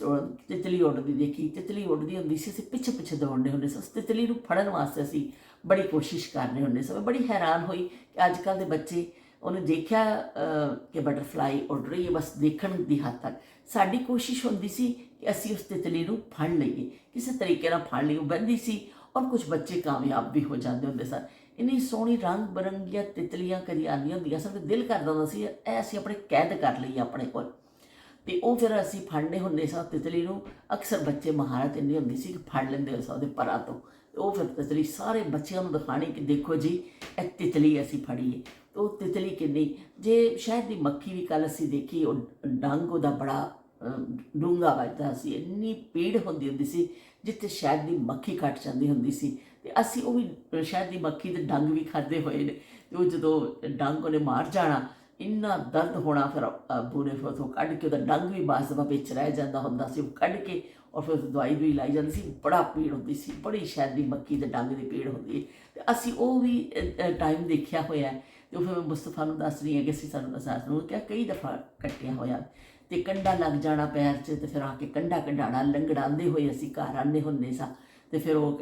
ਤਿਤਲੀ ਉੱਡਦੀ ਦੇਖੀ, ਤਿਤਲੀ ਉੱਡਦੀ ਹੁੰਦੀ ਸੀ, ਅਸੀਂ ਪਿੱਛੇ ਪਿੱਛੇ ਦੌੜਨੇ ਹੁੰਦੇ ਸਾਂ। ਤਿਤਲੀ ਨੂੰ ਫੜਨ ਵਾਸਤੇ ਅਸੀਂ ਬੜੀ ਕੋਸ਼ਿਸ਼ ਕਰਨੇ ਹੁੰਦੇ ਸਾਂ। ਮੈਂ ਬੜੀ ਹੈਰਾਨ ਹੋਈ ਕਿ ਅੱਜ ਕੱਲ੍ਹ ਦੇ ਬੱਚੇ, ਉਹਨੇ ਦੇਖਿਆ ਕਿ ਬਟਰਫਲਾਈ ਉੱਡ ਰਹੀ ਹੈ, ਬਸ ਦੇਖਣ ਦੀ ਹੱਦ ਤੱਕ। ਸਾਡੀ ਕੋਸ਼ਿਸ਼ ਹੁੰਦੀ ਸੀ ਕਿ ਅਸੀਂ ਉਸ ਤਿਤਲੀ ਨੂੰ ਫੜ ਲਈਏ, ਕਿਸੇ ਤਰੀਕੇ ਨਾਲ ਫੜ ਲਈ। ਉਹ ਬਹਿੰਦੀ ਸੀ ਔਰ ਕੁਝ ਬੱਚੇ ਕਾਮਯਾਬ ਵੀ ਹੋ ਜਾਂਦੇ ਹੁੰਦੇ ਸਨ। ਇੰਨੀ ਸੋਹਣੀ ਰੰਗ ਬਰੰਗੀਆਂ ਤਿਤਲੀਆਂ ਕਦੀ ਆਉਂਦੀਆਂ ਹੁੰਦੀਆਂ ਸਨ, ਦਿਲ ਕਰਦਾ ਹੁੰਦਾ ਸੀ ਇਹ ਅਸੀਂ ਆਪਣੇ ਕੈਦ ਕਰ ਲਈਏ ਆਪਣੇ ਕੋਲ। ਤੇ ਉਹ ਫਿਰ ਅਸੀਂ ਫੜਨੇ ਹੁੰਦੇ ਸਾਂ ਤਿਤਲੀ ਨੂੰ। ਅਕਸਰ ਬੱਚੇ ਮਹਾਰਤ ਇੰਨੀ ਹੁੰਦੀ ਸੀ ਕਿ ਫੜ ਲੈਂਦੇ ਸਾਂ ਉਹਦੇ ਪਰਾਂ ਤੋਂ। ਉਹ ਫਿਰ ਤਿਤਲੀ ਸਾਰੇ ਬੱਚਿਆਂ ਨੂੰ ਦਿਖਾਣੀ ਕਿ ਦੇਖੋ ਜੀ ਇਹ ਤਿਤਲੀ ਅਸੀਂ ਫੜੀਏ। ਉਹ ਤਿਤਲੀ ਕਿੰਨੀ, ਜੇ ਸ਼ਹਿਦ ਦੀ ਮੱਖੀ ਵੀ ਕੱਲ੍ਹ ਅਸੀਂ ਦੇਖੀ, ਉਹ ਡੰਗ ਉਹਦਾ ਬੜਾ ਡੂੰਘਾ ਵੱਜਦਾ ਸੀ, ਇੰਨੀ ਪੀੜ ਹੁੰਦੀ ਸੀ ਜਿੱਥੇ ਸ਼ਹਿਦ ਦੀ ਮੱਖੀ ਕੱਟ ਜਾਂਦੀ ਹੁੰਦੀ ਸੀ। ਤੇ ਅਸੀਂ ਉਹ ਵੀ ਸ਼ਹਿਦ ਦੀ ਮੱਖੀ ਦੇ ਡੰਗ ਵੀ ਖਾਧੇ ਹੋਏ ਨੇ। ਤੇ ਉਹ ਜਦੋਂ ਡੰਗ ਉਹਨੇ ਮਾਰ ਜਾਣਾ, ਇੰਨਾ ਦਰਦ ਹੋਣਾ। ਫਿਰ ਅੱਬੂ ਨੇ ਫਿਰ ਉੱਥੋਂ ਕੱਢ ਕੇ, ਉਹਦਾ ਡੰਗ ਵੀ ਬਾਸ ਦਫਾ ਵਿੱਚ ਰਹਿ ਜਾਂਦਾ ਹੁੰਦਾ ਸੀ, ਉਹ ਕੱਢ ਕੇ ਔਰ ਫਿਰ ਦਵਾਈ ਦੂਈ ਲਾਈ ਜਾਂਦੀ ਸੀ। ਬੜਾ ਪੀੜ ਹੁੰਦੀ ਸੀ, ਬੜੀ ਸ਼ਹਿਦ ਦੀ ਮੱਖੀ ਦੇ ਡੰਗ ਦੀ ਪੀੜ ਹੁੰਦੀ ਹੈ। ਅਤੇ ਅਸੀਂ ਉਹ ਵੀ ਟਾਈਮ ਦੇਖਿਆ ਹੋਇਆ। ਅਤੇ ਉਹ ਫਿਰ ਮੈਂ ਮੁਸਤਫਾ ਨੂੰ ਦੱਸ ਰਹੀ ਹਾਂ ਕਿ ਅਸੀਂ ਸਾਨੂੰ ਕਿਹਾ ਕਈ ਦਫਾ ਕੱਟਿਆ ਹੋਇਆ। ਅਤੇ ਕੰਡਾ ਲੱਗ ਜਾਣਾ ਪੈਰ 'ਚ, ਅਤੇ ਫਿਰ ਆ ਕੇ ਕੰਡਾ ਕਢਾਉਣਾ, ਲੰਗੜਾਉਂਦੇ ਹੋਏ ਅਸੀਂ ਘਰ ਆਉਂਦੇ ਹੁੰਦੇ ਸਾਂ। ਅਤੇ ਫਿਰ ਉਹ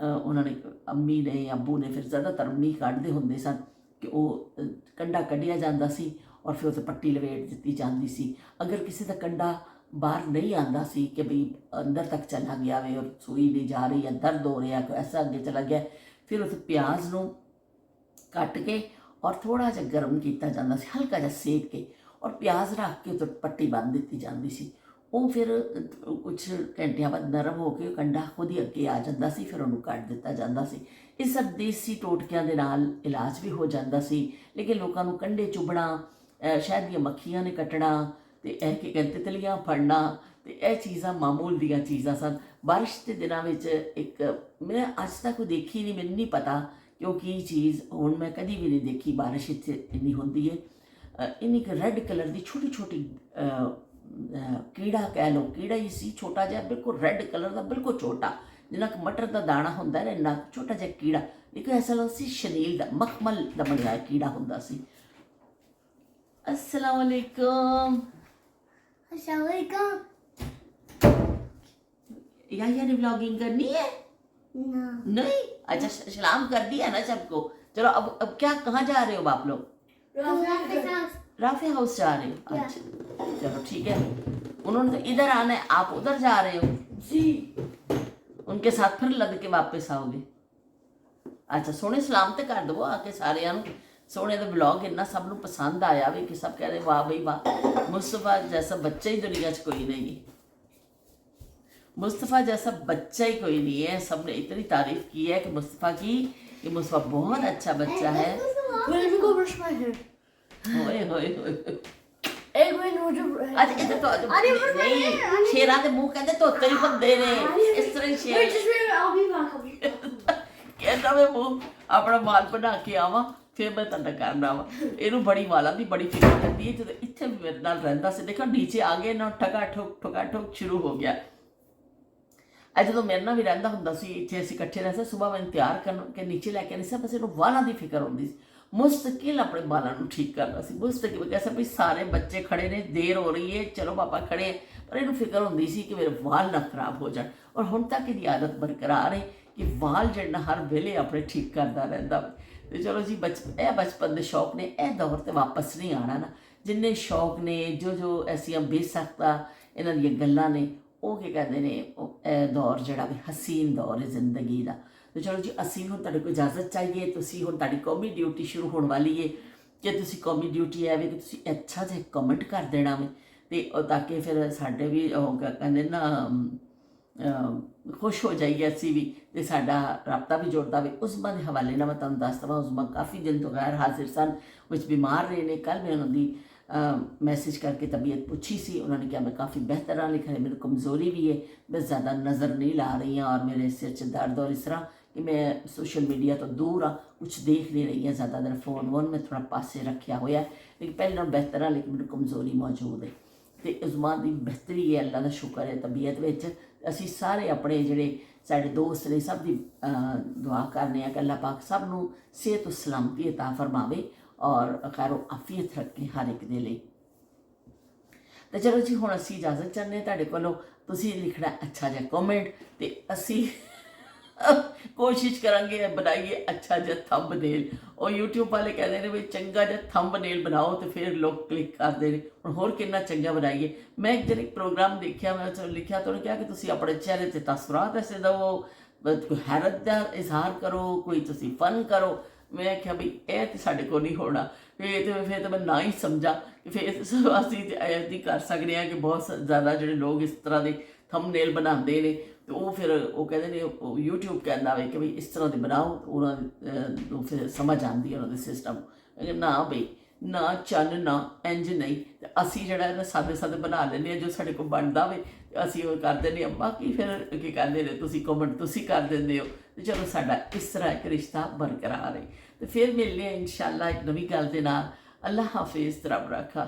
ਉਹਨਾਂ ਨੇ, ਅੰਮੀ ਨੇ, ਅੱਬੂ ਨੇ ਫਿਰ ਜ਼ਿਆਦਾਤਰ ਅੰਮੀ ਕੱਢਦੇ ਹੁੰਦੇ ਸਨ ਕਿ ਉਹ ਕੰਡਾ ਕੱਢਿਆ ਜਾਂਦਾ ਸੀ ਔਰ ਫਿਰ ਉੱਥੇ ਪੱਟੀ ਲਵੇਟ ਦਿੱਤੀ ਜਾਂਦੀ ਸੀ। ਅਗਰ ਕਿਸੇ ਦਾ ਕੰਡਾ ਬਾਹਰ ਨਹੀਂ ਆਉਂਦਾ ਸੀ ਕਿ ਬਈ ਅੰਦਰ ਤੱਕ ਚਲਾ ਗਿਆ ਵੇ ਔਰ ਸੂਈ ਨਹੀਂ ਜਾ ਰਹੀ ਹੈ, ਦਰਦ ਹੋ ਰਿਹਾ, ਕੋਈ ਐਸਾ ਅੱਗੇ ਚਲਾ ਗਿਆ, ਫਿਰ ਉੱਥੇ ਪਿਆਜ਼ ਨੂੰ ਕੱਟ ਕੇ ਔਰ ਥੋੜ੍ਹਾ ਜਿਹਾ ਗਰਮ ਕੀਤਾ ਜਾਂਦਾ ਸੀ, ਹਲਕਾ ਜਿਹਾ ਸੇਕ ਕੇ, ਔਰ ਪਿਆਜ਼ ਰੱਖ ਕੇ ਉੱਤੇ ਪੱਟੀ ਬੰਨ੍ਹ ਦਿੱਤੀ ਜਾਂਦੀ ਸੀ। ਉਹ ਫਿਰ ਕੁਛ ਘੰਟਿਆਂ ਬਾਅਦ ਨਰਮ ਹੋ ਕੇ ਕੰਡਾ ਖੁਦ ਹੀ ਅੱਗੇ ਆ ਜਾਂਦਾ ਸੀ, ਫਿਰ ਉਹਨੂੰ ਕੱਟ ਦਿੱਤਾ ਜਾਂਦਾ ਸੀ। ਇਹ ਸਭ ਦੇਸੀ ਟੋਟਕਿਆਂ ਦੇ ਨਾਲ ਇਲਾਜ ਵੀ ਹੋ ਜਾਂਦਾ ਸੀ। ਲੇਕਿਨ ਲੋਕਾਂ ਨੂੰ ਕੰਡੇ ਚੁੱਭਣਾ, ਸ਼ਹਿਦ ਦੀਆਂ ਮੱਖੀਆਂ ਨੇ ਕੱਟਣਾ, ਅਤੇ ਇਹ ਕਿ ਕਹਿੰਦੇ ਤਿਤਲੀਆਂ ਫੜਨਾ, ਅਤੇ ਇਹ ਚੀਜ਼ਾਂ ਮਾਮੂਲ ਦੀਆਂ ਚੀਜ਼ਾਂ ਸਨ। ਬਾਰਿਸ਼ ਦੇ ਦਿਨਾਂ ਵਿੱਚ ਇੱਕ ਮੈਂ ਅੱਜ ਤੱਕ ਦੇਖੀ ਨਹੀਂ, ਮੈਨੂੰ ਨਹੀਂ ਪਤਾ ਕਿ ਉਹ ਕੀ ਚੀਜ਼, ਹੁਣ ਮੈਂ ਕਦੀ ਵੀ ਨਹੀਂ ਦੇਖੀ ਬਾਰਿਸ਼ ਇੱਥੇ ਇੰਨੀ ਹੁੰਦੀ ਹੈ। ਇੰਨੀ ਇੱਕ ਰੈੱਡ ਕਲਰ ਦੀ ਛੋਟੀ ਛੋਟੀ ਕੀੜਾ ਕਹਿ ਲਓ, ਕੀੜਾ ਹੀ ਸੀ ਛੋਟਾ ਜਿਹਾ, ਬਿਲਕੁਲ ਰੈੱਡ ਕਲਰ ਦਾ, ਬਿਲਕੁਲ ਛੋਟਾ, ਜਿੰਨਾ ਕੁ ਮਟਰ ਦਾ ਦਾਣਾ ਹੁੰਦਾ ਹੈ, ਇੰਨਾ ਛੋਟਾ ਜਿਹਾ ਕੀੜਾ। ਲੇਕਿਨ ਐਸਾ ਲੱਗਦਾ ਸੀ ਸ਼ਨੀਲ ਦਾ, ਮਖਮਲ ਦਾ ਬਣਿਆ ਕੀੜਾ ਹੁੰਦਾ ਸੀ। अस्सलाम वालेकुम। अस्सलाम वालेकुम। या ने व्लॉगिंग करनी है? ना नहीं? अच्छा सलाम कर दिया ना सबको। चलो अब क्या, कहाँ जा रहे हो आप लोग? राफे हाउस जा रहे हो? अच्छा चलो ठीक है। उन्होंने तो इधर आना है, आप उधर जा रहे हो जी। उनके साथ फिर लद के वापस आओगे? अच्छा सोने सलाम तो कर दो आके सारे। सोने का ब्लॉग इन्ना सब ਨੂੰ पसंद आया भी कि सब कह रहे वाह भाई वाह, मुस्तफ़ा जैसा बच्चा ही दुनिया 'ਚ कोई नहीं, मुस्तफ़ा जैसा बच्चा ही कोई नहीं है। सब ने इतनी तारीफ की है कि मुस्तफ़ा की, कि मुस्तफ़ा बहुत अच्छा बच्चा है। होए होए होए ਅੱਜ ਇਹ ਤਾਂ ਨਹੀਂ, ਸ਼ੇਰਾਂ ਦੇ ਮੂੰਹ ਕਹਿੰਦੇ ਧੋਤੇ ਹੀ ਹੁੰਦੇ ਨੇ, ਇਸ ਤਰ੍ਹਾਂ ਹੀ ਸ਼ੇਰ ਕਹਿੰਦਾ ਮੈਂ ਮੂੰਹ ਆਪਣਾ ਮਾਲ ਬਣਾ ਕੇ ਆਵਾਂ ਫਿਰ ਮੈਂ ਤੁਹਾਡਾ ਕਰਨਾ ਵਾ। ਇਹਨੂੰ ਬੜੀ ਵਾਲਾਂ ਦੀ ਬੜੀ ਫਿਕਰ ਰਹਿੰਦੀ ਹੈ। ਜਦੋਂ ਇੱਥੇ ਵੀ ਮੇਰੇ ਨਾਲ ਰਹਿੰਦਾ ਸੀ, ਦੇਖੋ ਨੀਚੇ ਆ ਗਏ ਨਾ, ਠਗਾ ਠੋਕ ਸ਼ੁਰੂ ਹੋ ਗਿਆ। ਅੱਜ ਜਦੋਂ ਮੇਰੇ ਨਾਲ ਵੀ ਰਹਿੰਦਾ ਹੁੰਦਾ ਸੀ, ਇੱਥੇ ਅਸੀਂ ਇਕੱਠੇ ਰਹਿੰਦੇ ਸੀ, ਸੁਬਾਹ ਮੈਨੂੰ ਤਿਆਰ ਕਰਨ ਕੇ ਨੀਚੇ ਲੈ ਕੇ ਆਉਂਦੇ ਸੀ, ਬਸ ਇਹਨੂੰ ਵਾਲਾਂ ਦੀ ਫਿਕਰ ਹੁੰਦੀ ਸੀ। ਮੁਸਤਕਿਲ ਆਪਣੇ ਬਾਲਾਂ ਨੂੰ ਠੀਕ ਕਰਨਾ ਸੀ, ਮੁਸਤਕਿਲ। कैसा भी सारे बच्चे खड़े ने, देर हो रही है, चलो पापा खड़े हैं, ਪਰ ਇਹਨੂੰ ਫਿਕਰ ਹੁੰਦੀ ਸੀ ਕਿ ਮੇਰੇ ਵਾਲ ਨਾ ਖਰਾਬ ਹੋ ਜਾਣ। ਔਰ ਹੁਣ ਤੱਕ ਇਹਦੀ ਆਦਤ ਬਰਕਰਾਰ ਹੈ ਕਿ ਵਾਲ ਜਿਹੜਾ ਹਰ ਵੇਲੇ ਆਪਣੇ ਠੀਕ ਕਰਦਾ ਰਹਿੰਦਾ ਵਾ। ਤੇ ਚਲੋ ਜੀ ਇਹ ਬਚਪਨ ਦੇ ਸ਼ੌਕ ਨੇ, ਇਹ ਦੌਰ ਤੇ ਵਾਪਸ ਨਹੀਂ ਆਉਣਾ ਨਾ। ਜਿੰਨੇ ਸ਼ੌਕ ਨੇ, ਜੋ ਐਸੀਆਂ ਬੇਸਖਤਾ ਇਹਨਾਂ ਦੀਆਂ ਗੱਲਾਂ ਨੇ, ਉਹ ਕੀ ਕਹਿੰਦੇ ਨੇ, ਇਹ ਦੌਰ ਜਿਹੜਾ ਵੀ ਹਸੀਨ ਦੌਰ ਹੈ ਜ਼ਿੰਦਗੀ ਦਾ। ਤੇ ਚਲੋ ਜੀ ਅਸੀਂ ਹੁਣ ਤੁਹਾਡੇ ਕੋਲ ਇਜਾਜ਼ਤ ਚਾਹੀਏ। ਤੁਸੀਂ ਹੁਣ ਤੁਹਾਡੀ ਕੌਮੀ ਡਿਊਟੀ ਸ਼ੁਰੂ ਹੋਣ ਵਾਲੀ ਹੈ ਕਿ ਤੁਸੀਂ ਕੌਮੀ ਡਿਊਟੀ ਹੈ ਵੀ ਕਿ ਤੁਸੀਂ ਅੱਛਾ ਜਿਹਾ ਕਮੈਂਟ ਕਰ ਦੇਣਾ ਵੇ, ਤੇ ਤਾਂ ਕਿ ਫਿਰ ਸਾਡੇ ਵੀ ਉਹ ਕਹਿੰਦੇ ਨਾ ਖੁਸ਼ ਹੋ ਜਾਈਏ ਅਸੀਂ ਵੀ, ਤੇ ਸਾਡਾ ਰਾਬਤਾ ਵੀ ਜੁੜਦਾ ਵੇ। ਉਸਮਾ ਦੇ ਹਵਾਲੇ ਨਾਲ ਮੈਂ ਤੁਹਾਨੂੰ ਦੱਸ ਦੇਵਾਂ, ਉਸਮਾ ਕਾਫੀ ਦਿਨ ਤੋਂ ਗੈਰ ਹਾਜ਼ਰ ਸਨ, ਵਿੱਚ ਬਿਮਾਰ ਰਹੇ ਨੇ। ਕੱਲ੍ਹ ਮੈਂ ਉਹਨਾਂ ਦੀ ਮੈਸੇਜ ਕਰਕੇ ਤਬੀਅਤ ਪੁੱਛੀ ਸੀ, ਉਹਨਾਂ ਨੇ ਕਿਹਾ ਮੈਂ ਕਾफ़ੀ ਬਿਹਤਰ ਹਾਂ, ਲਿਖਿਆ ਮੈਨੂੰ ਕਮਜ਼ੋਰੀ ਵੀ ਹੈ, ਮੈਂ ਜ਼ਿਆਦਾ ਨਜ਼ਰ ਨਹੀਂ ਲਾ ਰਹੀ ਹਾਂ, ਔਰ ਮੇਰੇ ਸਿਰ 'ਚ ਦਰਦ, ਔਰ ਇਸ ਤਰ੍ਹਾਂ ਕਿ ਮੈਂ ਸੋਸ਼ਲ ਮੀਡੀਆ ਤੋਂ ਦੂਰ ਹਾਂ, ਕੁਛ ਦੇਖ ਨਹੀਂ ਰਹੀ ਹਾਂ ਜ਼ਿਆਦਾਤਰ, ਫੋਨ ਮੈਂ ਥੋੜ੍ਹਾ ਪਾਸੇ ਰੱਖਿਆ ਹੋਇਆ, ਲੇਕਿਨ ਪਹਿਲਾਂ ਬਿਹਤਰ ਹਾਂ, ਲੇਕਿਨ ਮੈਨੂੰ ਕਮਜ਼ੋਰੀ ਮੌਜੂਦ ਹੈ। ਤੇ ਉਸਮਾਂ ਦੀ ਬਿਹਤਰੀ ਹੈ, ਅੱਲਾ ਦਾ ਸ਼ੁਕਰ ਹੈ ਤਬੀਅਤ ਵਿੱਚ। ਅਸੀਂ ਸਾਰੇ ਆਪਣੇ ਜਿਹੜੇ ਸਾਡੇ ਦੋਸਤ ਨੇ ਸਭ ਦੀ ਦੁਆ ਕਰਨੇ ਆ ਕਿ ਅੱਲਾ ਪਾਕ ਸਭ ਨੂੰ ਸਿਹਤ ਸਲਾਮਤੀ ਅਤਾ ਫਰਮਾਵੇ ਔਰ ਖੈਰੋ ਆਫੀਅਤ ਰੱਖੇ ਹਰ ਇੱਕ ਦੇ ਲਈ। ਤੇ ਚਲੋ ਜੀ ਹੁਣ ਅਸੀਂ ਇਜਾਜ਼ਤ ਚਾਹੁੰਦੇ ਹਾਂ ਤੁਹਾਡੇ ਕੋਲੋਂ। ਤੁਸੀਂ ਲਿਖਣਾ ਅੱਛਾ ਜਿਹਾ ਕਮੈਂਟ, ਤੇ ਅਸੀਂ ਕੋਸ਼ਿਸ਼ ਕਰਾਂਗੇ ਬਣਾਈਏ ਅੱਛਾ ਜਿਹਾ ਥੰਬਨੇਲ। ਉਹ YouTube ਵਾਲੇ ਕਹਿੰਦੇ ਨੇ ਵੀ ਚੰਗਾ ਜਿਹਾ ਥੰਬਨੇਲ ਬਣਾਓ ਤੇ ਫਿਰ ਲੋਕ ਕਲਿੱਕ ਕਰਦੇ ਨੇ। ਹੁਣ ਹੋਰ ਕਿੰਨਾ ਚੰਗਾ ਬਣਾਈਏ। ਮੈਂ ਇੱਕ ਦਿਨ ਇੱਕ ਪ੍ਰੋਗਰਾਮ ਦੇਖਿਆ, ਮੈਂ ਲਿਖਿਆ ਤਾਂ ਉਹਨੇ ਕਿਹਾ ਕਿ ਤੁਸੀਂ ਆਪਣੇ ਚਿਹਰੇ 'ਤੇ ਤਸਵੀਰਾਂ ਐਸੇ ਦਵੋ, ਕੋਈ ਹੈਰਤ ਦਾ ਇਜ਼ਹਾਰ ਕਰੋ, ਕੋਈ ਤੁਸੀਂ ਫਨ ਕਰੋ। ਮੈਂ ਕਿਹਾ ਵੀ ਇਹ ਤਾਂ ਸਾਡੇ ਕੋਲ ਨਹੀਂ ਹੋਣਾ। ਫਿਰ ਤਾਂ ਮੈਂ ਨਾ ਹੀ ਸਮਝਾ ਕਿ ਫਿਰ ਅਸੀਂ ਇਹ ਨਹੀਂ ਕਰ ਸਕਦੇ ਹਾਂ ਕਿ ਬਹੁਤ ਜ਼ਿਆਦਾ ਜਿਹੜੇ ਲੋਕ ਇਸ ਤਰ੍ਹਾਂ ਦੇ ਥੰਬਨੇਲ ਬਣਾਉਂਦੇ ਨੇ, ਤੇ ਉਹ ਫਿਰ ਉਹ ਕਹਿੰਦੇ ਨੇ, ਉਹ YouTube ਕਹਿੰਦਾ ਵੇ ਕਿ ਵੀ ਇਸ ਤਰ੍ਹਾਂ ਦੇ ਬਣਾਓ, ਉਹਨਾਂ ਨੂੰ ਫਿਰ ਸਮਝ ਆਉਂਦੀ ਹੈ ਉਹਨਾਂ ਦੇ ਸਿਸਟਮ। ਨਾ ਬਈ ਨਾ ਚੱਲ ਨਾ ਇੰਝ ਨਹੀਂ, ਤੇ ਅਸੀਂ ਜਿਹੜਾ ਨਾ ਸਾਦੇ ਬਣਾ ਲੈਂਦੇ ਹਾਂ, ਜੋ ਸਾਡੇ ਕੋਲ ਬਣਦਾ ਵੇ ਅਸੀਂ ਉਹ ਕਰ ਦਿੰਦੇ ਹਾਂ। ਬਾਕੀ ਫਿਰ ਕੀ ਕਹਿੰਦੇ ਨੇ, ਤੁਸੀਂ ਕਮੈਂਟ ਤੁਸੀਂ ਕਰ ਦਿੰਦੇ ਹੋ, ਤੇ ਚਲੋ ਸਾਡਾ ਇਸ ਤਰ੍ਹਾਂ ਇੱਕ ਰਿਸ਼ਤਾ ਬਰਕਰਾਰ ਹੈ। ਤੇ ਫਿਰ ਮਿਲਦੇ ਹਾਂ ਇਨਸ਼ਾਅੱਲਾ ਇੱਕ ਨਵੀਂ ਗੱਲ ਦੇ ਨਾਲ। ਅੱਲਾ ਹਾਫਿਜ਼, ਰੱਬ ਰਾਖਾ।